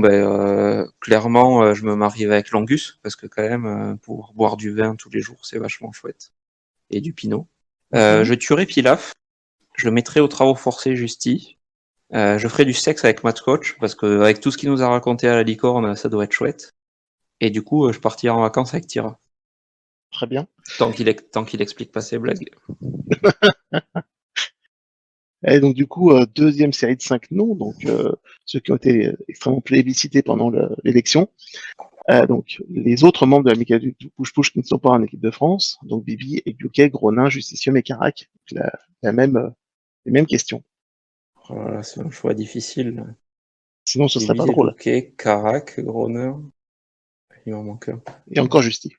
clairement, je me marie avec l'Angus, parce que quand même, pour boire du vin tous les jours, c'est vachement chouette. Et du pinot. Je tuerai Pilaf, je le mettrai aux travaux forcés Justy. Je ferai du sexe avec Matt Coach, parce que avec tout ce qu'il nous a raconté à la licorne, ça doit être chouette. Et du coup, je partirai en vacances avec Tira. Très bien. Tant qu'il explique pas ses blagues. Et donc du coup, deuxième série de 5 noms, donc ceux qui ont été extrêmement plébiscités pendant l'élection. Donc les autres membres de l'amicale du push-push qui ne sont pas en équipe de France, donc Bibi, Eguioquet, Gronin, Justicieux, Mécarac, la même, les mêmes questions. Voilà, c'est un choix difficile. Sinon, ce serait pas Bibi, drôle. Eguioquet, Carac, Groner. Il m'en manque un. Et encore Justy.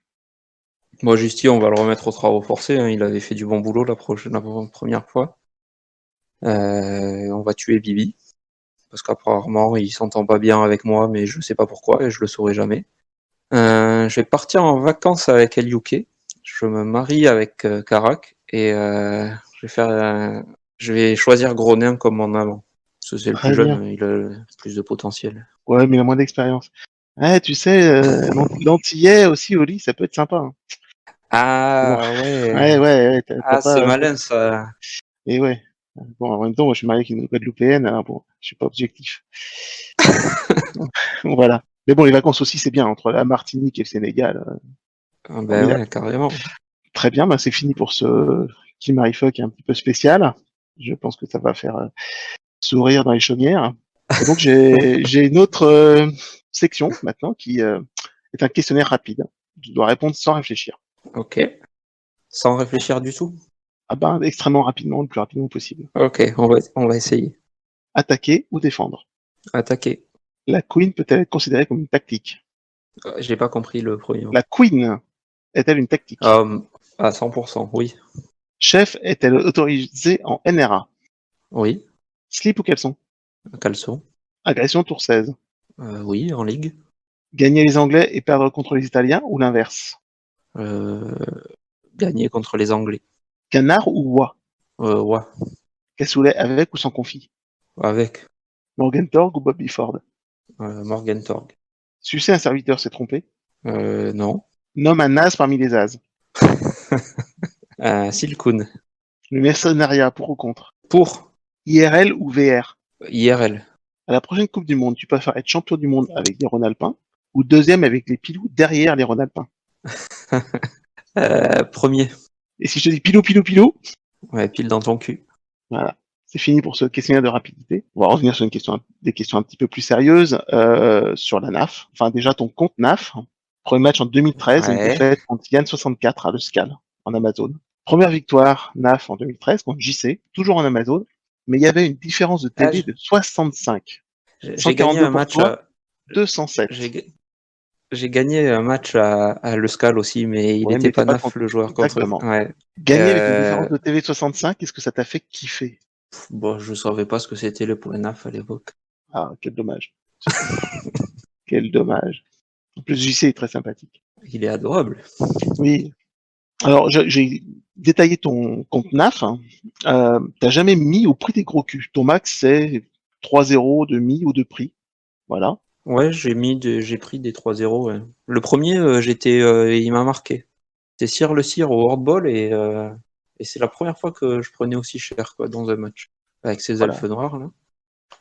Moi, Justy, on va le remettre aux travaux forcés. Hein. Il avait fait du bon boulot la première fois. On va tuer Bibi. Parce qu'apparemment, il s'entend pas bien avec moi, mais je sais pas pourquoi et je le saurai jamais. Je vais partir en vacances avec Eliuke. Je me marie avec Carac et je vais choisir Gronin comme mon amant. Parce que c'est le Très plus bien. jeune, il a le plus de potentiel. Ouais, mais il a moins d'expérience. Tu sais, l'antillais aussi au lit, ça peut être sympa. Hein. Bon. Ah ouais. Ouais, t'as Ah, c'est pas. malin ça. Et ouais. Bon, en même temps, moi, je suis marié avec une Guadeloupéenne, alors bon, je suis pas objectif. Voilà. Mais bon, les vacances aussi, c'est bien, entre la Martinique et le Sénégal. Ah, ben Formidable. ouais, carrément. Très bien, bah, c'est fini pour ce Kim Fuck un petit peu spécial. Je pense que ça va faire sourire dans les chaumières. Et donc, j'ai une autre section maintenant qui est un questionnaire rapide. Je dois répondre sans réfléchir. Ok. Sans réfléchir du tout. Ah ben, extrêmement rapidement, le plus rapidement possible. Ok, on va essayer. Attaquer ou défendre. Attaquer. La queen peut-elle être considérée comme une tactique? J'ai pas compris le premier mot. La queen est-elle une tactique? À 100%, oui. Chef est-elle autorisée en NRA? Oui. Slip ou caleçon? Caleçon. Agression tour 16. Oui, en ligue. Gagner les Anglais et perdre contre les Italiens ou l'inverse? Euh, Gagner contre les Anglais. Canard ou oie? Ouais. Cassoulet avec ou sans confit? Avec Morgenthorg ou Bobby Ford? Morgenthorg. Sucer un serviteur, c'est tromper? Non. Nomme un as parmi les as. Silkoun. Le mercenariat, pour ou contre? Pour IRL ou VR? IRL. À la prochaine Coupe du Monde, tu préfères être champion du monde avec les Rhône-Alpins ou deuxième avec les Pilous derrière les Rhône-Alpins? Premier. Et si je te dis Pilou, Pilou, Pilou? Ouais, pile dans ton cul. Voilà. C'est fini pour ce questionnaire de rapidité. On va revenir sur des questions un petit peu plus sérieuses sur la NAF. Enfin, déjà ton compte NAF. Premier match en 2013, une Ouais. défaite contre Yann 64 à l'Euskal, en Amazon. Première victoire NAF en 2013 contre JC, toujours en Amazon. Mais il y avait une différence de TV de 65. J'ai gagné 142 un pour match toi, 207. J'ai gagné un match à l'Euskal aussi, mais il Ouais, mais était t'es pas pas neuf contre. le joueur contre. Exactement. Ouais. Gagner avec une différence de TV de 65, est-ce que ça t'a fait kiffer? Bon, je savais pas ce que c'était le point NAF à l'époque. Ah, quel dommage. Quel dommage. En plus, JC est très sympathique. Il est adorable. Oui. Alors, j'ai détaillé ton compte NAF. Hein. T'as jamais mis au prix des gros culs. Ton max, c'est 3-0 de mis ou de prix. Voilà. Ouais, j'ai pris des 3-0. Ouais. Le premier, il m'a marqué. C'était Cyr le Cyr au World et c'est la première fois que je prenais aussi cher quoi, dans un match. Avec ces Voilà. elfes noirs là.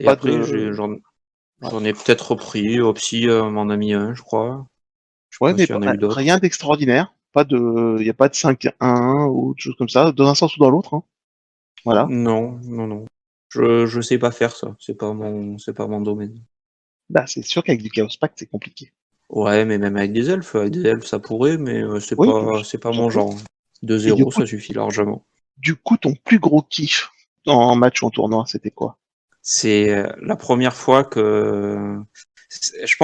Et Pas après, de. j'en ai peut-être repris. Opsi m'en a mis un, je crois. Je sais Ouais, pas mais s'il y en a eu d'autres. rien d'extraordinaire. Il y a pas de 5-1 ou de choses comme ça, dans un sens ou dans l'autre. Hein. Voilà. Non. Je sais pas faire ça. C'est pas mon domaine. Bah, c'est sûr qu'avec du Chaos Pact, c'est compliqué. Ouais, mais même avec des elfes, ça pourrait, mais Oui, c'est pas mon j'entends. genre. Et 2-0, ça suffit largement. du coup, ton plus gros kiff en match ou en tournoi, c'était quoi? C'est la première fois je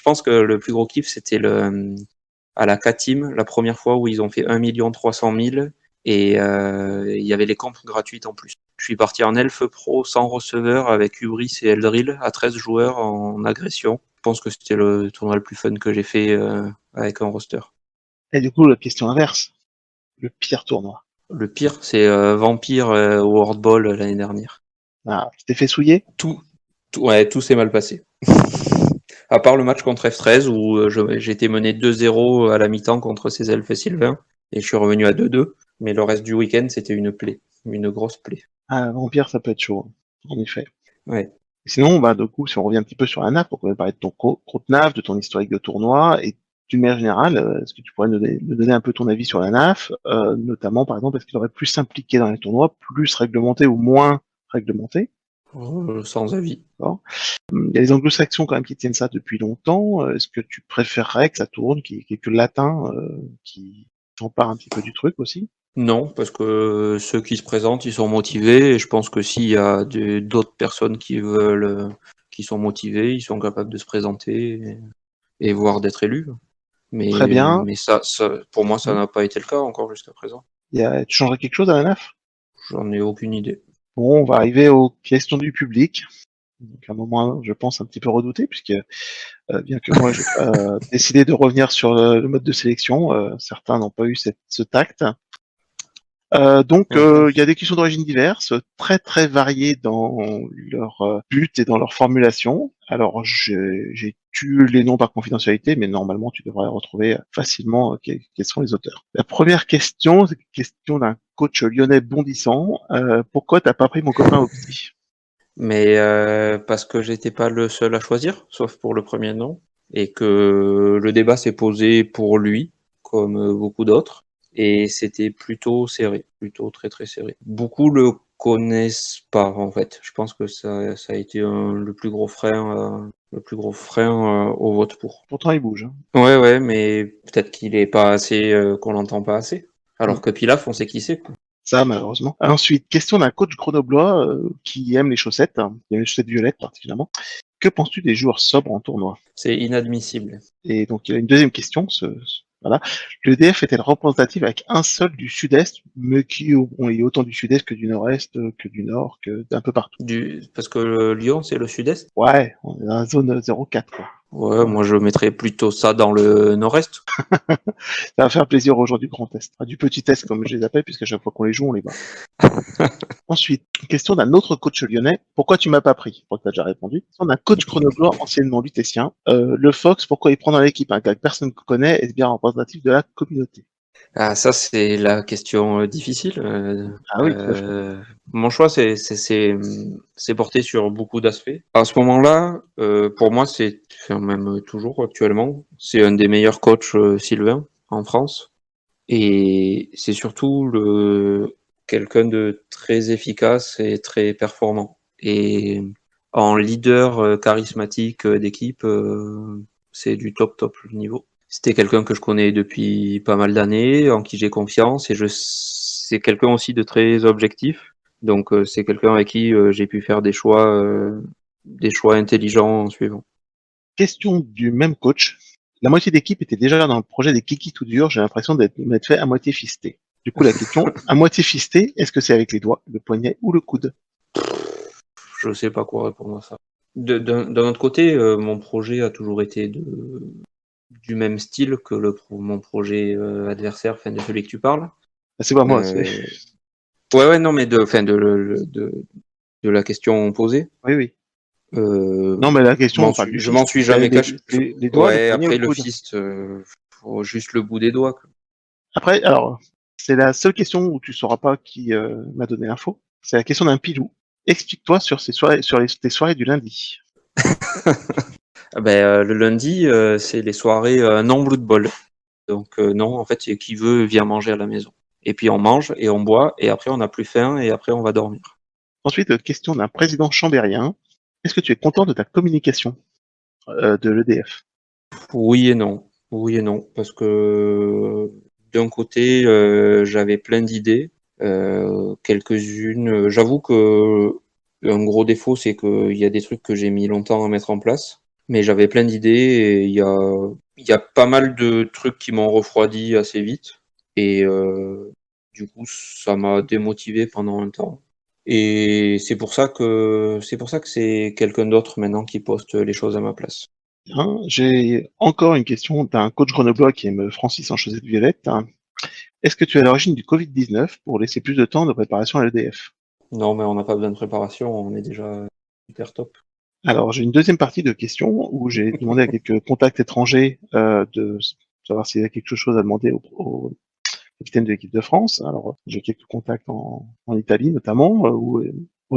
pense que le plus gros kiff, c'était à la K-Team, la première fois où ils ont fait 1 300 000 et il y avait les camps gratuites en plus. Je suis parti en Elf Pro sans receveur avec Hubris et Eldril à 13 joueurs en agression. Je pense que c'était le tournoi le plus fun que j'ai fait avec un roster. Et du coup, la question inverse. Le pire tournoi. Le pire, c'est Vampire au World Ball l'année dernière. Ah, tu t'es fait souiller? Ouais, tout s'est mal passé. À part le match contre F13 où j'ai été mené 2-0 à la mi-temps contre ces elfes Sylvain et je suis revenu à 2-2. Mais le reste du week-end, c'était une plaie, une grosse plaie. Ah, Vampire, ça peut être chaud, en effet. Ouais. Sinon, du coup, si on revient un petit peu sur la NAF, on va parler de ton compte NAF, de ton historique de tournoi, et d'une manière générale, est-ce que tu pourrais nous donner un peu ton avis sur la NAF, notamment, par exemple, est-ce qu'il aurait plus s'impliquer dans les tournois, plus réglementé ou moins réglementé? Sans avis. D'accord. Il y a les anglo-saxons quand même qui tiennent ça depuis longtemps. Est-ce que tu préférerais que ça tourne, qu'il y ait que le latin qui s'empare un petit peu du truc aussi? Non, parce que ceux qui se présentent, ils sont motivés, et je pense que s'il y a d'autres personnes qui veulent, qui sont motivées, ils sont capables de se présenter et voire d'être élus. Très bien. Mais ça, pour moi, ça n'a pas été le cas encore jusqu'à présent. Tu changerais quelque chose à la NAF? J'en ai aucune idée. Bon, on va arriver aux questions du public. Donc un moment, je pense, un petit peu redouté, puisque bien que moi j'ai décidé de revenir sur le mode de sélection, certains n'ont pas eu ce tact. Mhm. Il y a des questions d'origine diverses, très très variées dans leur but et dans leur formulation. Alors j'ai tué les noms par confidentialité, mais normalement tu devrais retrouver facilement quels sont les auteurs. La première question, c'est une question d'un coach lyonnais bondissant. Pourquoi t'as pas pris mon copain Opti? Mais parce que j'étais pas le seul à choisir, sauf pour le premier nom, et que le débat s'est posé pour lui, comme beaucoup d'autres, et c'était plutôt serré, plutôt très très serré. Beaucoup le connaissent pas en fait. Je pense que ça a été le plus gros frein au vote pour. Pourtant il bouge. Hein. Ouais, mais peut-être qu'il est pas assez, qu'on l'entend pas assez. Alors que Pilaf, on sait qui c'est, quoi. Ça, malheureusement. Ensuite, question d'un coach grenoblois qui aime les chaussettes, hein, qui aime les chaussettes violettes particulièrement. Que penses-tu des joueurs sobres en tournoi? C'est inadmissible. Et donc, il y a une deuxième question. Voilà. Le DF est-elle représentative avec un seul du Sud-Est, mais qui bon, est autant du Sud-Est que du Nord-Est, que du Nord, que d'un peu partout? Parce que Lyon, c'est le sud-est. Ouais, on est dans la zone 0,4, quoi. Ouais, Ouais. moi je mettrais plutôt ça dans le nord-est. Ça va faire plaisir aux gens du Grand Est. Enfin, du Petit Est, comme je les appelle, puisqu'à chaque fois qu'on les joue, on les bat. Ensuite, question d'un autre coach lyonnais. Pourquoi tu m'as pas pris? Je crois que tu as déjà répondu. Question d'un coach grenoblois anciennement lutétien. Le Fox, pourquoi il prend dans l'équipe un gars que personne ne connaît? Est-ce bien représentatif de la communauté? Ah, ça c'est la question difficile. Ah oui, tout à fait. Mon choix c'est porté sur beaucoup d'aspects. À ce moment-là, pour moi c'est, enfin, même toujours actuellement, c'est un des meilleurs coachs Sylvain en France. Et c'est surtout quelqu'un de très efficace et très performant. Et en leader charismatique d'équipe, c'est du top niveau. C'était quelqu'un que je connais depuis pas mal d'années, en qui j'ai confiance, et c'est quelqu'un aussi de très objectif. Donc c'est quelqu'un avec qui j'ai pu faire des choix intelligents en suivant. Question du même coach. La moitié d'équipe était déjà dans le projet des kiki tout dur. J'ai l'impression m'être fait à moitié fisté. Du coup, la question, à moitié fisté, est-ce que c'est avec les doigts, le poignet ou le coude? Je sais pas quoi répondre à ça. D'un autre côté, mon projet a toujours été du même style que mon projet adversaire, enfin de celui que tu parles. Ah, c'est pas moi, c'est... Euh, ouais, non, mais enfin de la question posée. Oui, oui. Euh, Non, mais la question, on parle du je m'en fist. suis C'est jamais caché. les doigts, le Ouais, poignet ou le après le coude? fist, faut juste le bout des doigts, quoi. Après, alors, c'est la seule question où tu sauras pas qui m'a donné l'info. C'est la question d'un pilou. Explique-toi sur ces soirées, tes soirées du lundi. Ah ben, le lundi, c'est les soirées non blue de bol. Donc non, en fait, c'est qui veut vient manger à la maison. Et puis on mange et on boit et après on n'a plus faim et après on va dormir. Ensuite, question d'un président chambérien. Est-ce que tu es content de ta communication de l'EDF? Oui et non. Oui et non. Parce que d'un côté, j'avais plein d'idées, quelques-unes. J'avoue que un gros défaut, c'est qu'il y a des trucs que j'ai mis longtemps à mettre en place. Mais j'avais plein d'idées et il y a pas mal de trucs qui m'ont refroidi assez vite. Et du coup, ça m'a démotivé pendant un temps. Et c'est pour ça que c'est quelqu'un d'autre maintenant qui poste les choses à ma place. Hein, j'ai encore une question d'un coach grenoblois qui aime Francis en chaussettes violettes. Est-ce que tu es à l'origine du Covid-19 pour laisser plus de temps de préparation à l'EDF? Non, mais on n'a pas besoin de préparation, on est déjà super top. Alors, j'ai une deuxième partie de questions où j'ai demandé à quelques contacts étrangers de savoir s'il y a quelque chose à demander au capitaine de l'équipe de France. Alors, j'ai quelques contacts en Italie notamment, où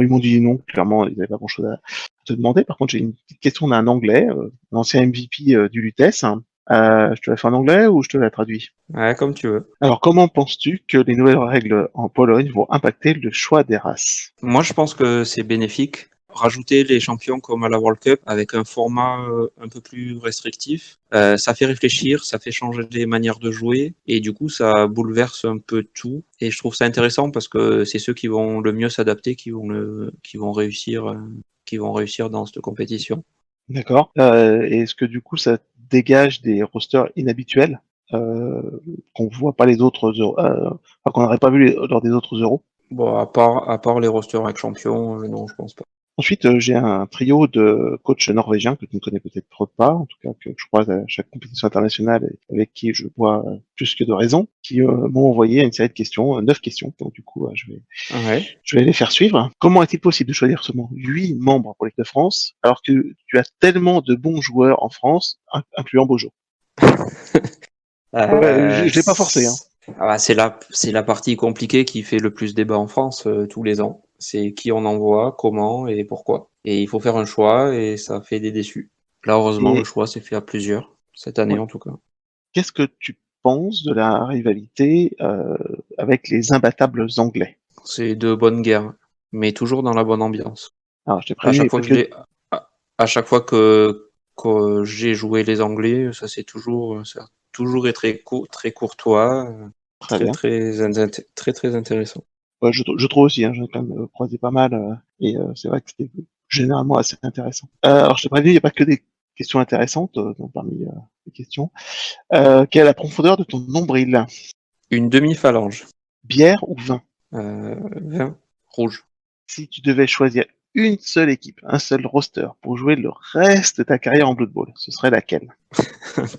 ils m'ont dit non, clairement, ils n'avaient pas grand-chose à te demander. Par contre, j'ai une petite question d'un Anglais, un ancien MVP du Lutèce. Hein. Je te la fais en anglais ou je te la traduis? Ouais, comme tu veux. Alors, comment penses-tu que les nouvelles règles en Pologne vont impacter le choix des races? Moi, je pense que c'est bénéfique. Rajouter les champions comme à la World Cup avec un format un peu plus restrictif, ça fait réfléchir, ça fait changer les manières de jouer et du coup ça bouleverse un peu tout. Et je trouve ça intéressant parce que c'est ceux qui vont le mieux s'adapter qui vont réussir dans cette compétition. D'accord. Et est-ce que du coup, ça dégage des rosters inhabituels euh, qu'on voit pas les autres, enfin, qu'on n'aurait pas vu lors des autres euros? Bon, à part les rosters avec champions, non, je pense pas. Ensuite, j'ai un trio de coachs norvégiens que tu ne connais peut-être pas, en tout cas que je croise à chaque compétition internationale et avec qui je vois plus que de raison, qui m'ont envoyé une série de questions, 9 questions. Donc du coup, Ouais. je vais les faire suivre. Comment est-il possible de choisir seulement 8 membres pour l'équipe de France alors que tu as tellement de bons joueurs en France, incluant Bojo? Ouais, je l'ai pas forcé, hein. C'est la partie compliquée qui fait le plus débat en France tous les ans. C'est qui on envoie, comment et pourquoi. Et il faut faire un choix et ça fait des déçus. Là, heureusement, le Et choix s'est fait à plusieurs, cette année ouais, en tout cas. qu'est-ce que tu penses de la rivalité avec les imbattables anglais? C'est de bonnes guerres, mais toujours dans la bonne ambiance. Alors, je t'ai À prévenu, il n'y chaque a pas fois que que... je l'ai, à chaque fois que j'ai joué les Anglais, ça a toujours été très courtois, Très très bien. très très très intéressant. Ouais, je trouve aussi, hein, j'en ai quand même croisé pas mal, et c'est vrai que c'était généralement assez intéressant. Alors, je t'ai prévenu, il n'y a pas que des questions intéressantes parmi les questions. Quelle est la profondeur de ton nombril? Une demi-phalange. Bière ou vin? Vin rouge. Si tu devais choisir une seule équipe, un seul roster pour jouer le reste de ta carrière en Blood Bowl, ce serait laquelle?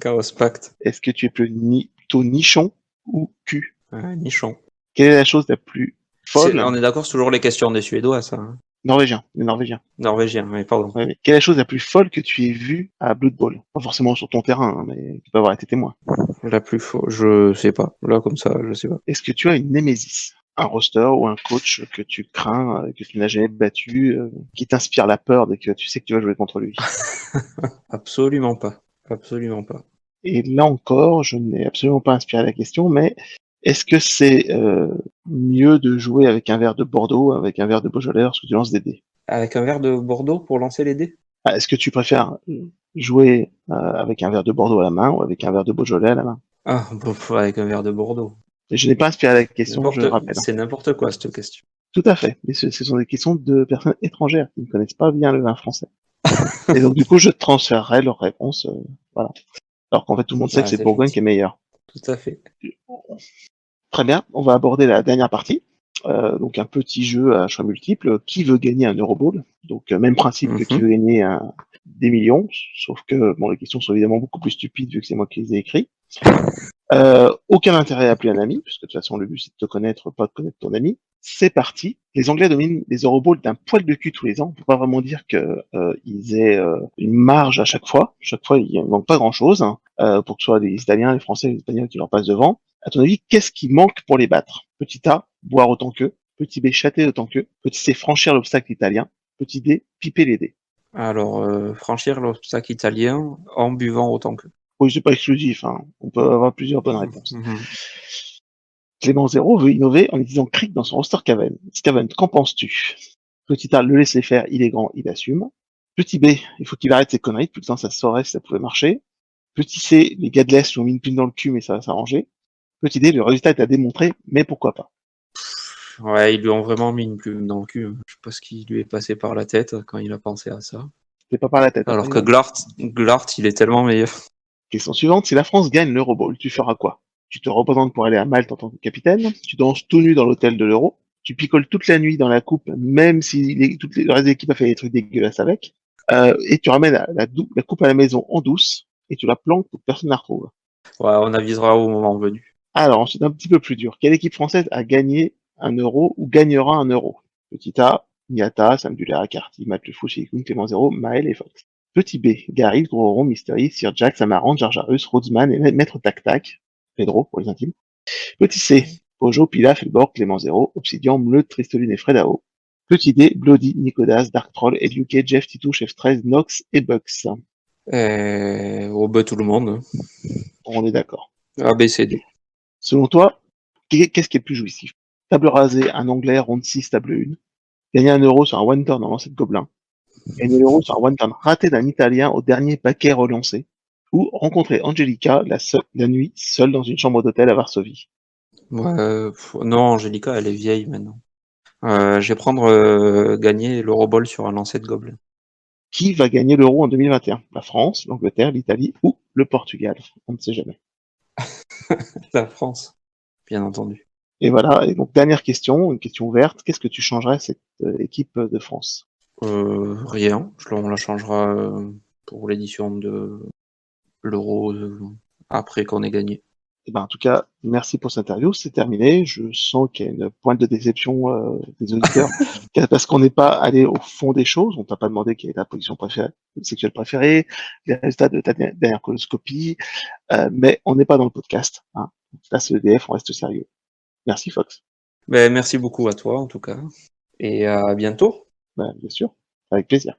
Chaos Pact. Est-ce que tu es plutôt nichon ou cul? Nichon. Quelle est la chose la plus folle? On est d'accord, c'est toujours les questions des Suédois, ça. Hein. Norvégien, les Norvégiens. Norvégien, mais pardon. Ouais, mais quelle est la chose la plus folle que tu aies vue à Blood Bowl? Pas forcément sur ton terrain, hein, mais tu peux avoir été témoin. La plus faux, je sais pas. Là, comme ça, je sais pas. Est-ce que tu as une némésis? Un roster ou un coach que tu crains, que tu n'as jamais battu, qui t'inspire la peur dès que tu sais que tu vas jouer contre lui? Absolument pas. Absolument pas. Et là encore, je n'ai absolument pas inspiré la question, mais est-ce que c'est mieux de jouer avec un verre de Bordeaux, avec un verre de Beaujolais lorsque tu lances des dés? Avec un verre de Bordeaux pour lancer les dés? Ah, est-ce que tu préfères jouer avec un verre de Bordeaux à la main ou avec un verre de Beaujolais à la main? Ah, bon, avec un verre de Bordeaux. Et je n'ai pas inspiré la question, je le rappelle. C'est n'importe quoi, cette question. Tout à fait, mais ce sont des questions de personnes étrangères qui ne connaissent pas bien le vin français. Et donc du coup, je transférerai leur réponse, voilà. Alors qu'en fait, tout le monde sait que Ah, c'est c'est Bourgogne qui est gentil. meilleur. Tout à fait. Très bien, on va aborder la dernière partie. Donc un petit jeu à choix multiples. Qui veut gagner un Euroball? Donc même principe que qui Mhm. veut gagner des millions, sauf que bon, les questions sont évidemment beaucoup plus stupides vu que c'est moi qui les ai écrits. Aucun intérêt à appeler un ami, puisque de toute façon le but c'est de te connaître, pas de connaître ton ami. C'est parti. Les Anglais dominent les Euroballs d'un poil de cul tous les ans. On peut pas vraiment dire que ils aient une marge à chaque fois. Chaque fois, il ne manque pas grand-chose hein, pour que ce soit les Italiens, les Français, les Espagnols qui leur passent devant. À ton avis, qu'est-ce qui manque pour les battre? Petit A, boire autant qu'eux. Petit B, châter autant qu'eux. Petit C, franchir l'obstacle italien. Petit D, piper les dés. Alors, franchir l'obstacle italien en buvant autant que. Oui, c'est pas exclusif. Hein. On peut avoir plusieurs bonnes réponses. Mhm. Clément Zéro veut innover en utilisant Crick dans son roster Caven. Scaven, qu'en penses-tu? Petit A, le laisser faire, il est grand, il assume. Petit B, il faut qu'il arrête ses conneries, depuis le temps ça se saurait si ça pouvait marcher. Petit C, les gars de l'Est lui ont mis une plume dans le cul, mais ça va s'arranger. Petit D, le résultat est à démontrer, mais pourquoi pas? Ouais, ils lui ont vraiment mis une plume dans le cul. Je sais pas ce qui lui est passé par la tête quand il a pensé à ça. C'est pas par la tête, Alors après, que Glart, il est tellement meilleur. Question suivante, si la France gagne l'Euroball, tu feras quoi? Tu te représentes pour aller à Malte en tant que capitaine, tu danses tout nu dans l'hôtel de l'Euro, tu picoles toute la nuit dans la coupe, même si le reste de l'équipe a fait des trucs dégueulasses avec, et tu ramènes la coupe à la maison en douce, et tu la planques pour que personne ne la retrouve. Ouais, on avisera au moment venu. Alors, ensuite, un petit peu plus dur. Quelle équipe française a gagné un euro ou gagnera un euro? Petit A, Miata, Sam Dulla, Carty, Matt Le Fou, Shikun, Clément Zéro, Maël et Fox. Petit B, Garry, Gros Rond, Mystery, Sir Jack, Samaran, Jar Jar Hus, Rhodsman et Maître Tac Tac, Pedro pour les intimes. Petit C, Pojo, Pilaf, Elborg, Clément Zéro, Obsidian, Mleu, Tristoline et Fredao. Petit D, Bloody, Nicodas, Dark Troll, Eduke, Jeff, Titou, Chef 13, Nox et Bucks. Tout le monde. On est d'accord. A, B, C, D. Selon toi, qu'est-ce qui est le plus jouissif? Table rasée, un anglais, ronde 6, table 1. Gagner 1 € sur un one-turn en lancer de gobelin. Gagner l'euro sur un one-turn raté d'un Italien au dernier paquet relancé. Ou rencontrer Angelica la nuit, seule dans une chambre d'hôtel à Varsovie. Ouais, non, Angelica, elle est vieille maintenant. Je vais prendre gagner l'Euroball sur un lancer de gobelin. Qui va gagner l'euro en 2021? La France, l'Angleterre, l'Italie ou le Portugal? On ne sait jamais. La France, bien entendu. Et voilà, et donc dernière question, une question ouverte. Qu'est-ce que tu changerais à cette équipe de France? Rien, on la changera pour l'édition de l'Euro après qu'on ait gagné. Eh ben, en tout cas, merci pour cette interview. C'est terminé. Je sens qu'il y a une pointe de déception des auditeurs parce qu'on n'est pas allé au fond des choses. On t'a pas demandé quelle est ta position sexuelle préférée, les résultats de ta dernière coloscopie, mais on n'est pas dans le podcast. Hein. Là, c'est EDF, on reste sérieux. Merci Fox. Ben, merci beaucoup à toi en tout cas. Et à bientôt. Ben, bien sûr, avec plaisir.